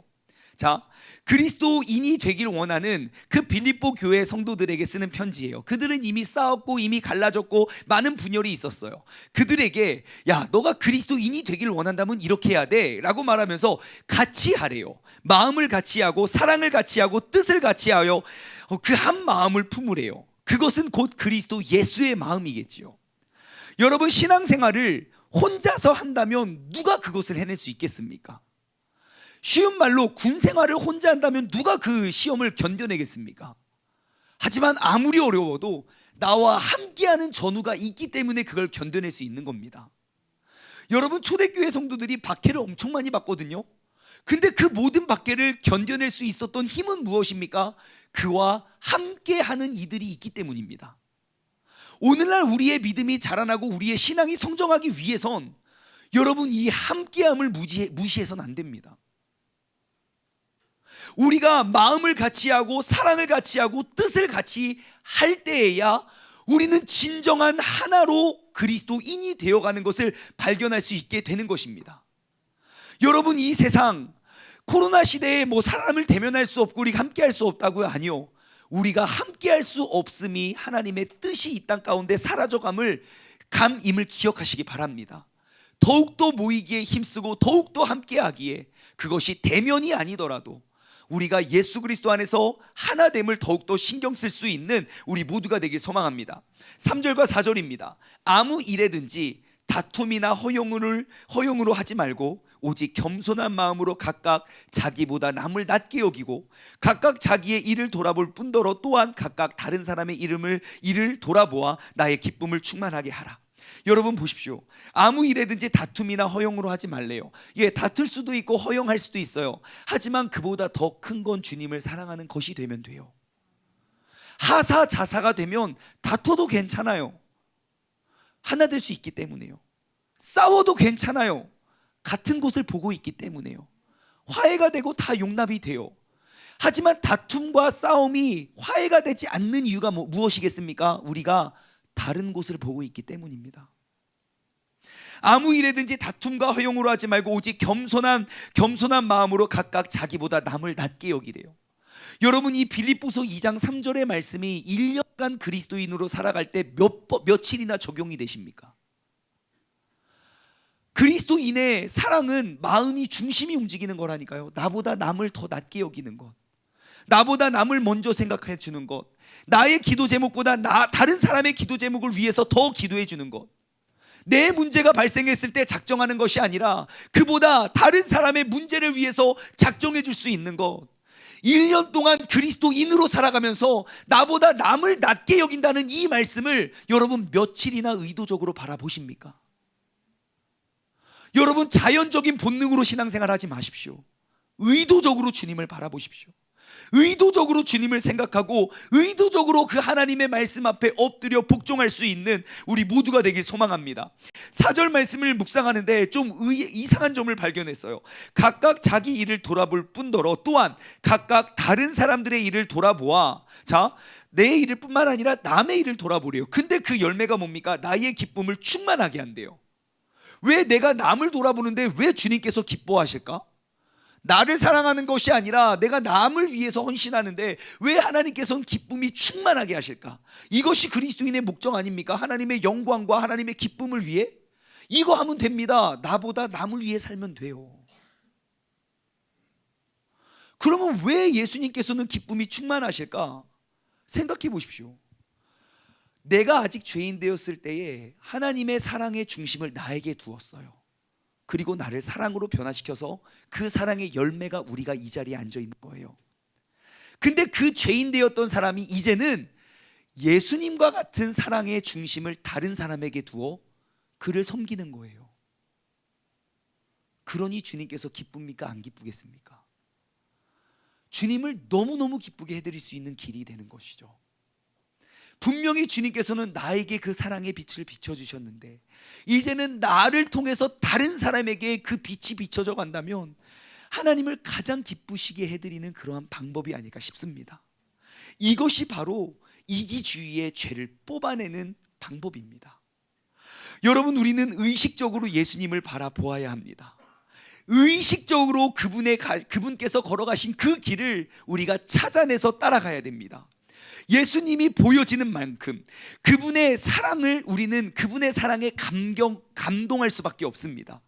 자, 그리스도인이 되길 원하는 그 빌립보 교회 성도들에게 쓰는 편지예요. 그들은 이미 싸웠고 이미 갈라졌고 많은 분열이 있었어요. 그들에게 야, 너가 그리스도인이 되길 원한다면 이렇게 해야 돼 라고 말하면서 같이 하래요. 마음을 같이 하고 사랑을 같이 하고 뜻을 같이 하여 그 한 마음을 품으래요. 그것은 곧 그리스도 예수의 마음이겠지요. 여러분, 신앙생활을 혼자서 한다면 누가 그것을 해낼 수 있겠습니까? 쉬운 말로 군 생활을 혼자 한다면 누가 그 시험을 견뎌내겠습니까? 하지만 아무리 어려워도 나와 함께하는 전우가 있기 때문에 그걸 견뎌낼 수 있는 겁니다. 여러분, 초대교회 성도들이 박해를 엄청 많이 받거든요. 근데 그 모든 박해를 견뎌낼 수 있었던 힘은 무엇입니까? 그와 함께하는 이들이 있기 때문입니다. 오늘날 우리의 믿음이 자라나고 우리의 신앙이 성장하기 위해선 여러분, 이 함께함을 무시해서는 안 됩니다. 우리가 마음을 같이 하고 사랑을 같이 하고 뜻을 같이 할 때에야 우리는 진정한 하나로 그리스도인이 되어가는 것을 발견할 수 있게 되는 것입니다. 여러분, 이 세상 코로나 시대에 사람을 대면할 수 없고 우리가 함께할 수 없다고요? 아니요. 우리가 함께할 수 없음이 하나님의 뜻이 이 땅 가운데 사라져감을 감임을 기억하시기 바랍니다. 더욱더 모이기에 힘쓰고 더욱더 함께하기에 그것이 대면이 아니더라도 우리가 예수 그리스도 안에서 하나됨을 더욱더 신경 쓸 수 있는 우리 모두가 되길 소망합니다. 3절과 4절입니다. 아무 일에든지 다툼이나 허용으로 하지 말고 오직 겸손한 마음으로 각각 자기보다 남을 낮게 여기고 각각 자기의 일을 돌아볼 뿐더러 또한 각각 다른 사람의 일을 돌아보아 나의 기쁨을 충만하게 하라. 여러분 보십시오. 아무 일에든지 다툼이나 허용으로 하지 말래요. 예, 다툴 수도 있고 허용할 수도 있어요. 하지만 그보다 더 큰 건 주님을 사랑하는 것이 되면 돼요. 하사자사가 되면 다퉈도 괜찮아요. 하나 될 수 있기 때문에요. 싸워도 괜찮아요. 같은 곳을 보고 있기 때문에요. 화해가 되고 다 용납이 돼요. 하지만 다툼과 싸움이 화해가 되지 않는 이유가 무엇이겠습니까? 우리가 다른 곳을 보고 있기 때문입니다. 아무 일에든지 다툼과 허용으로 하지 말고 오직 겸손한 마음으로 각각 자기보다 남을 낮게 여기래요. 여러분, 이 빌립보서 2장 3절의 말씀이 1년간 그리스도인으로 살아갈 때 며칠이나 적용이 되십니까? 그리스도인의 사랑은 마음이 중심이 움직이는 거라니까요. 나보다 남을 더 낮게 여기는 것, 나보다 남을 먼저 생각해 주는 것, 나의 기도 제목보다 다른 사람의 기도 제목을 위해서 더 기도해 주는 것, 내 문제가 발생했을 때 작정하는 것이 아니라 그보다 다른 사람의 문제를 위해서 작정해 줄 수 있는 것. 1년 동안 그리스도인으로 살아가면서 나보다 남을 낮게 여긴다는 이 말씀을 여러분 며칠이나 의도적으로 바라보십니까? 여러분, 자연적인 본능으로 신앙생활 하지 마십시오. 의도적으로 주님을 바라보십시오. 의도적으로 주님을 생각하고 의도적으로 그 하나님의 말씀 앞에 엎드려 복종할 수 있는 우리 모두가 되길 소망합니다. 4절 말씀을 묵상하는데 좀 이상한 점을 발견했어요. 각각 자기 일을 돌아볼 뿐더러 또한 각각 다른 사람들의 일을 돌아보아 내 일을 뿐만 아니라 남의 일을 돌아보래요. 근데 그 열매가 뭡니까? 나의 기쁨을 충만하게 한대요. 왜 내가 남을 돌아보는데 왜 주님께서 기뻐하실까? 나를 사랑하는 것이 아니라 내가 남을 위해서 헌신하는데 왜 하나님께서는 기쁨이 충만하게 하실까? 이것이 그리스도인의 목적 아닙니까? 하나님의 영광과 하나님의 기쁨을 위해? 이거 하면 됩니다. 나보다 남을 위해 살면 돼요. 그러면 왜 예수님께서는 기쁨이 충만하실까? 생각해 보십시오. 내가 아직 죄인 되었을 때에 하나님의 사랑의 중심을 나에게 두었어요. 그리고 나를 사랑으로 변화시켜서 그 사랑의 열매가 우리가 이 자리에 앉아 있는 거예요. 근데 그 죄인 되었던 사람이 이제는 예수님과 같은 사랑의 중심을 다른 사람에게 두어 그를 섬기는 거예요. 그러니 주님께서 기쁩니까? 안 기쁘겠습니까? 주님을 너무너무 기쁘게 해드릴 수 있는 길이 되는 것이죠. 분명히 주님께서는 나에게 그 사랑의 빛을 비춰주셨는데 이제는 나를 통해서 다른 사람에게 그 빛이 비춰져 간다면 하나님을 가장 기쁘시게 해드리는 그러한 방법이 아닐까 싶습니다. 이것이 바로 이기주의의 죄를 뽑아내는 방법입니다. 여러분, 우리는 의식적으로 예수님을 바라보아야 합니다. 의식적으로 그분께서 걸어가신 그 길을 우리가 찾아내서 따라가야 됩니다. 예수님이 보여지는 만큼 그분의 사랑을 우리는 그분의 사랑에 감동할 수밖에 없습니다.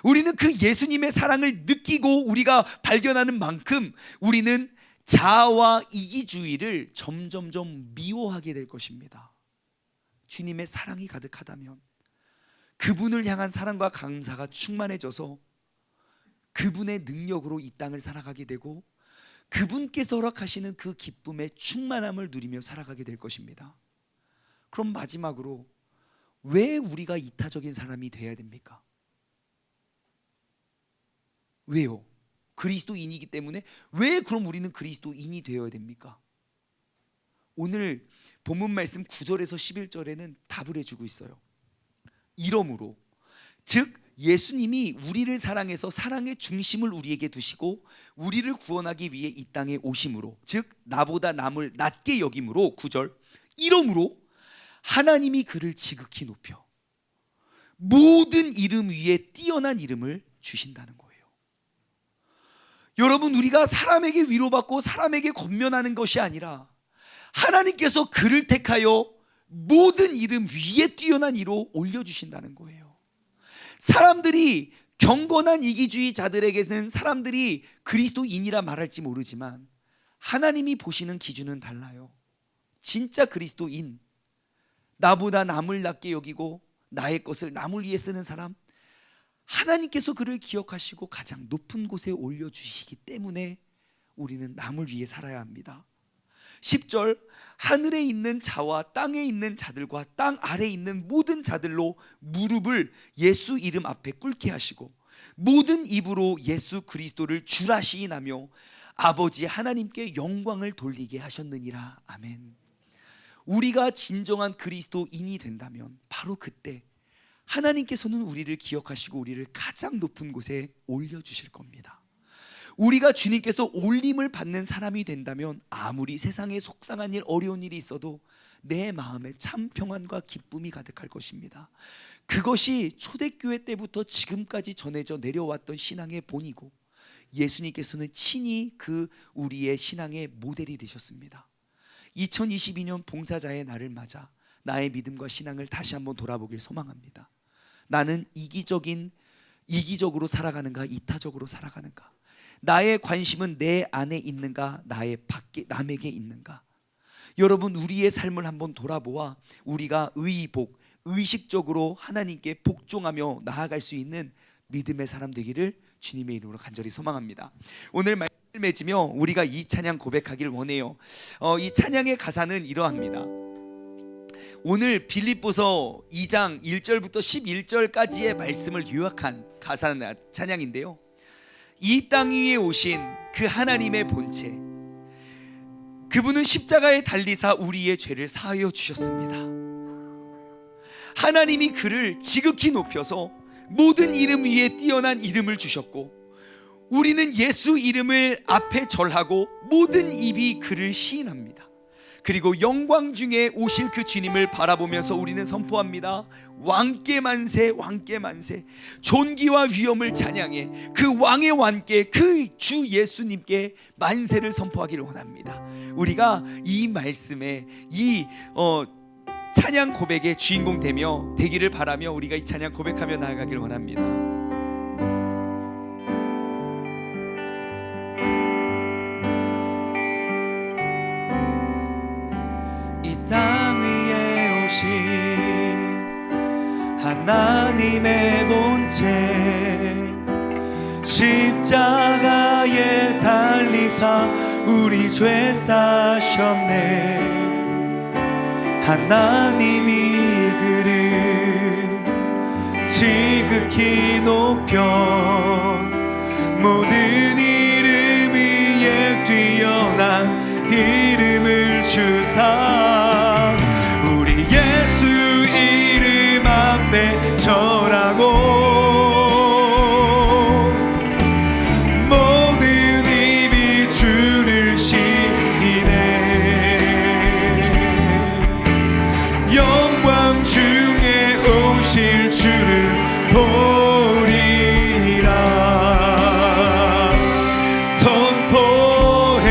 우리는 그 예수님의 사랑을 느끼고 우리가 발견하는 만큼 우리는 자아와 이기주의를 점점점 미워하게 될 것입니다. 주님의 사랑이 가득하다면 그분을 향한 사랑과 감사가 충만해져서 그분의 능력으로 이 땅을 살아가게 되고 그분께서 허락하시는 그 기쁨의 충만함을 누리며 살아가게 될 것입니다. 그럼 마지막으로 왜 우리가 이타적인 사람이 되어야 됩니까? 왜요? 그리스도인이기 때문에 왜 그럼 우리는 그리스도인이 되어야 됩니까? 오늘 본문 말씀 9절에서 11절에는 답을 해주고 있어요. 이러므로 즉 예수님이 우리를 사랑해서 사랑의 중심을 우리에게 두시고 우리를 구원하기 위해 이 땅에 오심으로, 즉 나보다 남을 낮게 여김으로, 9절, 이러므로 하나님이 그를 지극히 높여 모든 이름 위에 뛰어난 이름을 주신다는 거예요. 여러분, 우리가 사람에게 위로받고 사람에게 권면하는 것이 아니라 하나님께서 그를 택하여 모든 이름 위에 뛰어난 이로 올려주신다는 거예요. 사람들이 경건한 이기주의자들에게는 사람들이 그리스도인이라 말할지 모르지만 하나님이 보시는 기준은 달라요. 진짜 그리스도인, 나보다 남을 낮게 여기고 나의 것을 남을 위해 쓰는 사람, 하나님께서 그를 기억하시고 가장 높은 곳에 올려주시기 때문에 우리는 남을 위해 살아야 합니다. 10절, 하늘에 있는 자와 땅에 있는 자들과 땅 아래에 있는 모든 자들로 무릎을 예수 이름 앞에 꿇게 하시고 모든 입으로 예수 그리스도를 주라 시인하며 아버지 하나님께 영광을 돌리게 하셨느니라. 아멘. 우리가 진정한 그리스도인이 된다면 바로 그때 하나님께서는 우리를 기억하시고 우리를 가장 높은 곳에 올려주실 겁니다. 우리가 주님께서 올림을 받는 사람이 된다면 아무리 세상에 속상한 일, 어려운 일이 있어도 내 마음에 참 평안과 기쁨이 가득할 것입니다. 그것이 초대교회 때부터 지금까지 전해져 내려왔던 신앙의 본이고 예수님께서는 친히 그 우리의 신앙의 모델이 되셨습니다. 2022년 봉사자의 날을 맞아 나의 믿음과 신앙을 다시 한번 돌아보길 소망합니다. 나는 이기적으로 살아가는가, 이타적으로 살아가는가? 나의 관심은 내 안에 있는가, 나의 밖에 남에게 있는가? 여러분, 우리의 삶을 한번 돌아보아 우리가 의식적으로 하나님께 복종하며 나아갈 수 있는 믿음의 사람 되기를 주님의 이름으로 간절히 소망합니다. 오늘 말씀을 맺으며 우리가 이 찬양 고백하길 원해요. 이 찬양의 가사는 이러합니다. 오늘 빌립보서 2장 1절부터 11절까지의 말씀을 요약한 가사 찬양인데요, 이 땅 위에 오신 그 하나님의 본체, 그분은 십자가에 달리사 우리의 죄를 사하여 주셨습니다. 하나님이 그를 지극히 높여서 모든 이름 위에 뛰어난 이름을 주셨고, 우리는 예수 이름을 앞에 절하고 모든 입이 그를 시인합니다. 그리고 영광 중에 오실 그 주님을 바라보면서 우리는 선포합니다. 왕께 만세, 왕께 만세. 존귀와 위엄을 찬양해 그 왕의 왕께, 그 주 예수님께 만세를 선포하기를 원합니다. 우리가 이 말씀에 이 찬양 고백의 주인공 되기를 바라며 우리가 이 찬양 고백하며 나아가기를 원합니다. 땅 위에 오신 하나님의 본체, 십자가에 달리사 우리 죄 사셨네. 하나님이 그를 지극히 높여 모든 이름 위에 뛰어난 이름을 주사 우리 예수 이름 앞에 절하고 모든 입이 주를 시인해. 영광 중에 오실 주를 보리라 선포해.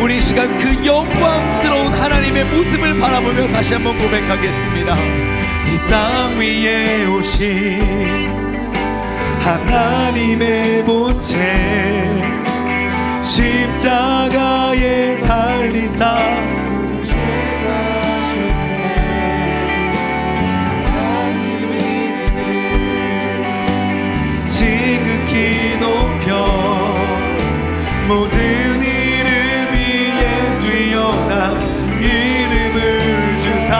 우리 시간 그 영광스러운 하나님의 모습을 바라보며 다시 한번 고백하겠습니다. 이 땅 위에 오신 하나님의 본체, 십자가에 달리사 우리 죄 사셨네. 하나님이 지극히 높여 모든 이름 위에 뛰어난 이름을 주사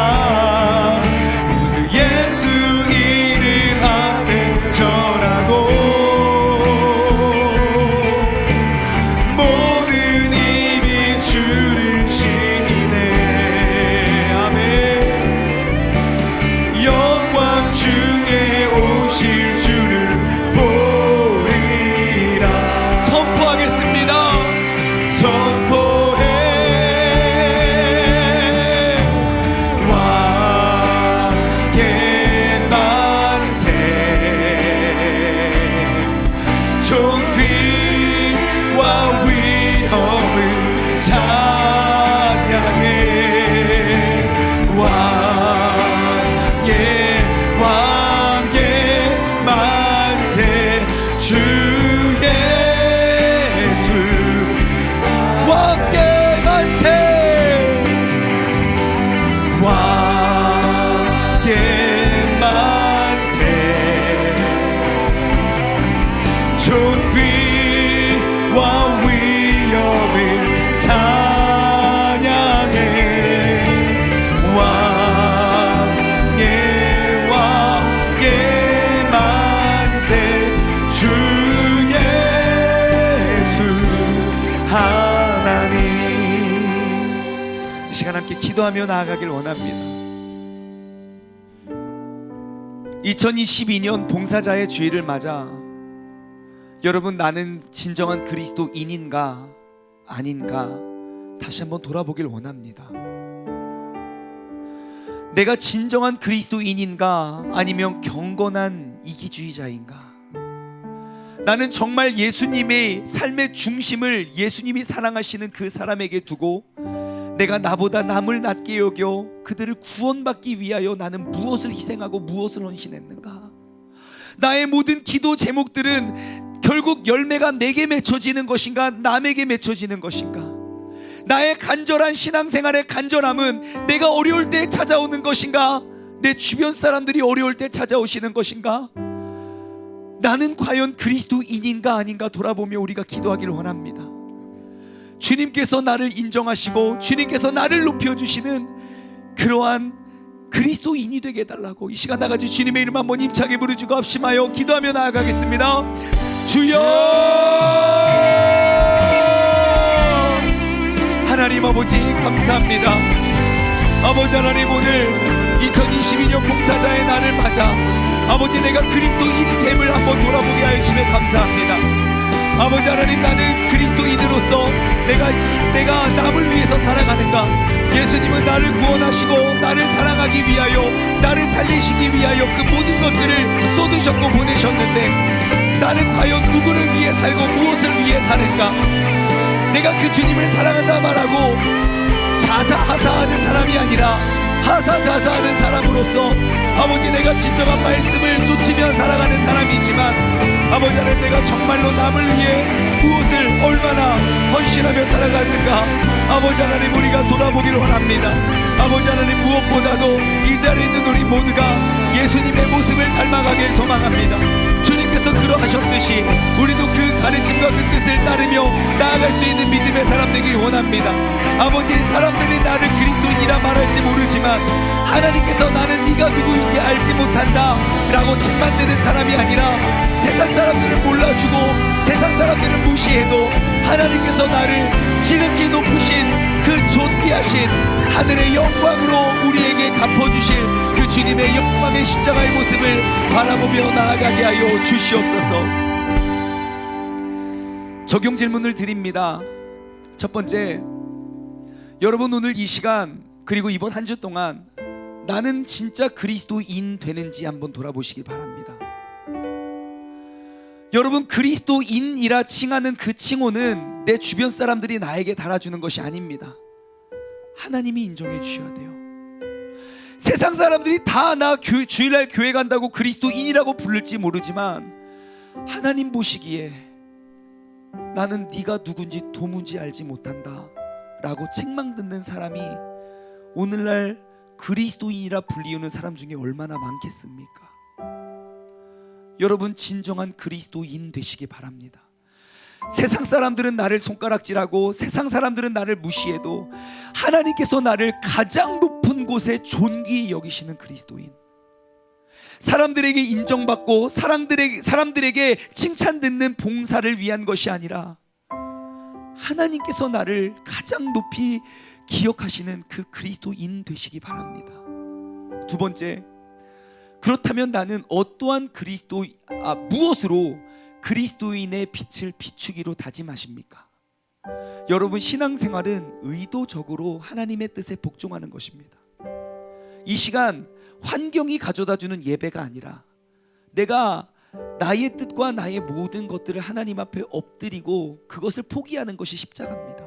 그 예수 이름 앞에 절하고 모든 입이 주를 시인해. 아멘. 영광 중에 오실 주를 보리라 선포하겠습니다. 선포해. 왕께 만세. 존귀와 위엄을 찬양해. 왕의 만세. 주 예수 왕께 만세. 왕께 만세. 존귀와 위엄을 찬양해. 왕의 만세. 주 예수 하나님. 이 시간 함께 기도하며 나아가길 원합니다. 2022년 봉사자의 주일을 맞아 여러분, 나는 진정한 그리스도인인가 아닌가 다시 한번 돌아보길 원합니다. 내가 진정한 그리스도인인가 아니면 경건한 이기주의자인가? 나는 정말 예수님의 삶의 중심을 예수님이 사랑하시는 그 사람에게 두고 내가 나보다 남을 낮게 여겨 그들을 구원받기 위하여 나는 무엇을 희생하고 무엇을 헌신했는가? 나의 모든 기도 제목들은 결국 열매가 내게 맺혀지는 것인가 남에게 맺혀지는 것인가? 나의 간절한 신앙생활의 간절함은 내가 어려울 때 찾아오는 것인가? 내 주변 사람들이 어려울 때 찾아오시는 것인가? 나는 과연 그리스도인인가 아닌가 돌아보며 우리가 기도하기를 원합니다. 주님께서 나를 인정하시고 주님께서 나를 높여주시는 그러한 그리스도인이 되게 해달라고 이 시간 나같이 주님의 이름 한번 힘차게 부르짖고 합심하여 기도하며 나아가겠습니다. 주여! 하나님 아버지 감사합니다. 아버지 하나님, 오늘 2022년 봉사자의 날을 맞아 아버지 내가 그리스도인됨을 한번 돌아보게 하여 주시면 감사합니다. 아버지 하나님, 나는 그리스도인으로서 내가 남을 위해서 살아가는가? 예수님은 나를 구원하시고 나를 사랑하기 위하여, 나를 살리시기 위하여 그 모든 것들을 쏟으셨고 보내셨는데 나는 과연 누구를 위해 살고 무엇을 위해 사는가? 내가 그 주님을 사랑한다 말하고 자사하사하는 사람이 아니라 하사자사하는 사람으로서 아버지 내가 진정한 말씀을 쫓으며 살아가는 사람이지만 아버지 하나님, 내가 정말로 남을 위해 무엇을 얼마나 헌신하며 살아가는가? 아버지 하나님, 우리가 돌아보기를 원합니다. 아버지 하나님, 무엇보다도 이 자리에 있는 우리 모두가 예수님의 모습을 닮아가길 소망합니다. 주님께서 그러하셨듯이 우리도 그 가르침과 그 뜻을 따르며 나아갈 수 있는 믿음의 사람 되길 원합니다. 아버지, 사람들이 나를 그리스도인이라 말할지 모르지만 하나님께서 나는 네가 누구인지 알지 못한다 라고 책망되는 사람이 아니라 세상 사람들은 몰라주고 세상 사람들은 무시해도 하나님께서 나를 지극히 높으신 그 존귀하신 하늘의 영광으로 우리에게 갚아주실 그 주님의 영광의 십자가의 모습을 바라보며 나아가게 하여 주시옵소서. 적용 질문을 드립니다. 첫 번째, 여러분 오늘 이 시간 그리고 이번 한 주 동안 나는 진짜 그리스도인 되는지 한번 돌아보시기 바랍니다. 여러분, 그리스도인이라 칭하는 그 칭호는 내 주변 사람들이 나에게 달아주는 것이 아닙니다. 하나님이 인정해 주셔야 돼요. 세상 사람들이 다 나 주일날 교회 간다고 그리스도인이라고 부를지 모르지만 하나님 보시기에 나는 네가 누군지 도무지 알지 못한다 라고 책망 듣는 사람이 오늘날 그리스도인이라 불리우는 사람 중에 얼마나 많겠습니까? 여러분, 진정한 그리스도인 되시기 바랍니다. 세상 사람들은 나를 손가락질하고 세상 사람들은 나를 무시해도 하나님께서 나를 가장 높은 곳에 존귀히 여기시는 그리스도인, 사람들에게 인정받고 사람들에게 칭찬 듣는 봉사를 위한 것이 아니라 하나님께서 나를 가장 높이 기억하시는 그 그리스도인 되시기 바랍니다. 두 번째, 그렇다면 나는 어떠한 무엇으로 그리스도인의 빛을 비추기로 다짐하십니까? 여러분, 신앙생활은 의도적으로 하나님의 뜻에 복종하는 것입니다. 이 시간 환경이 가져다주는 예배가 아니라 내가 나의 뜻과 나의 모든 것들을 하나님 앞에 엎드리고 그것을 포기하는 것이 십자가입니다.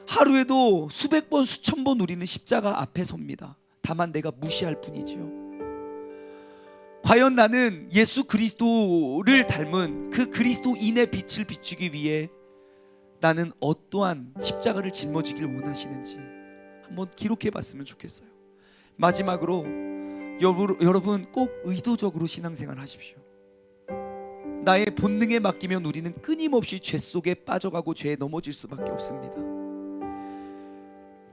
하루에도 수백 번 수천 번 우리는 십자가 앞에 섭니다. 다만 내가 무시할 뿐이지요. 과연 나는 예수 그리스도를 닮은 그 그리스도인의 빛을 비추기 위해 나는 어떠한 십자가를 짊어지길 원하시는지 한번 기록해 봤으면 좋겠어요. 마지막으로 여러분 꼭 의도적으로 신앙생활 하십시오. 나의 본능에 맡기면 우리는 끊임없이 죄 속에 빠져가고 죄에 넘어질 수밖에 없습니다.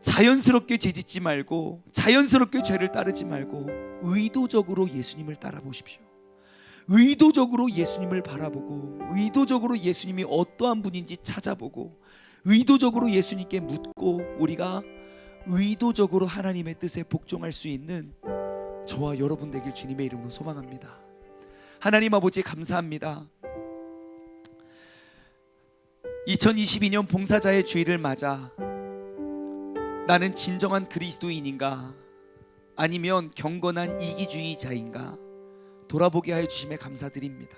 자연스럽게 죄짓지 말고 자연스럽게 죄를 따르지 말고 의도적으로 예수님을 따라 보십시오. 의도적으로 예수님을 바라보고 의도적으로 예수님이 어떠한 분인지 찾아보고 의도적으로 예수님께 묻고 우리가 의도적으로 하나님의 뜻에 복종할 수 있는 저와 여러분 되길 주님의 이름으로 소망합니다. 하나님 아버지 감사합니다. 2022년 봉사자의 주일을 맞아 나는 진정한 그리스도인인가 아니면 경건한 이기주의자인가 돌아보게 하여 주심에 감사드립니다.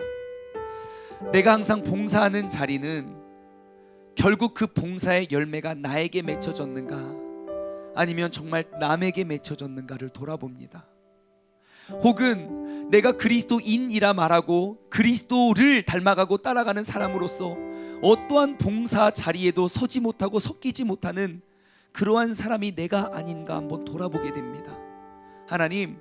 내가 항상 봉사하는 자리는 결국 그 봉사의 열매가 나에게 맺혀졌는가 아니면 정말 남에게 맺혀졌는가를 돌아봅니다. 혹은 내가 그리스도인이라 말하고 그리스도를 닮아가고 따라가는 사람으로서 어떠한 봉사 자리에도 서지 못하고 섞이지 못하는 그러한 사람이 내가 아닌가 한번 돌아보게 됩니다. 하나님,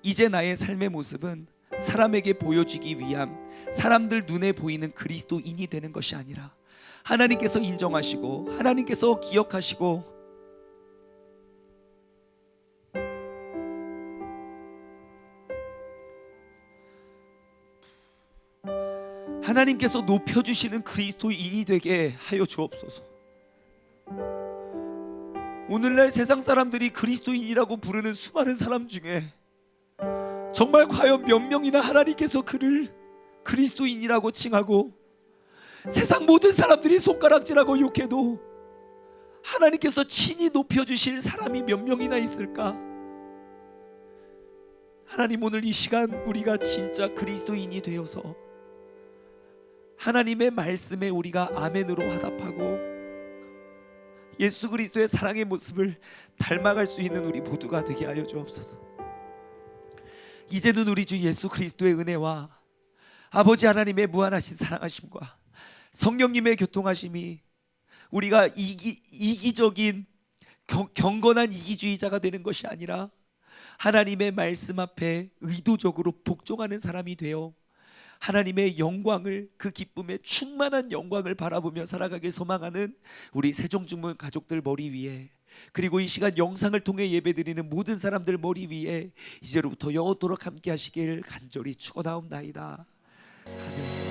이제 나의 삶의 모습은 사람에게 보여주기 위한, 사람들 눈에 보이는 그리스도인이 되는 것이 아니라 하나님께서 인정하시고 하나님께서 기억하시고 하나님께서 높여주시는 그리스도인이 되게 하여 주옵소서. 오늘날 세상 사람들이 그리스도인이라고 부르는 수많은 사람 중에 정말 과연 몇 명이나 하나님께서 그를 그리스도인이라고 칭하고 세상 모든 사람들이 손가락질하고 욕해도 하나님께서 친히 높여주실 사람이 몇 명이나 있을까? 하나님, 오늘 이 시간 우리가 진짜 그리스도인이 되어서 하나님의 말씀에 우리가 아멘으로 화답하고 예수 그리스도의 사랑의 모습을 닮아갈 수 있는 우리 모두가 되게 하여 주옵소서. 이제는 우리 주 예수 그리스도의 은혜와 아버지 하나님의 무한하신 사랑하심과 성령님의 교통하심이 우리가 이기적인 경건한 이기주의자가 되는 것이 아니라 하나님의 말씀 앞에 의도적으로 복종하는 사람이 되어 하나님의 영광을, 그 기쁨의 충만한 영광을 바라보며 살아가길 소망하는 우리 세종중문 가족들 머리 위에, 그리고 이 시간 영상을 통해 예배드리는 모든 사람들 머리 위에 이제로부터 영원토록 함께 하시길 간절히 축원하옵나이다. 아멘.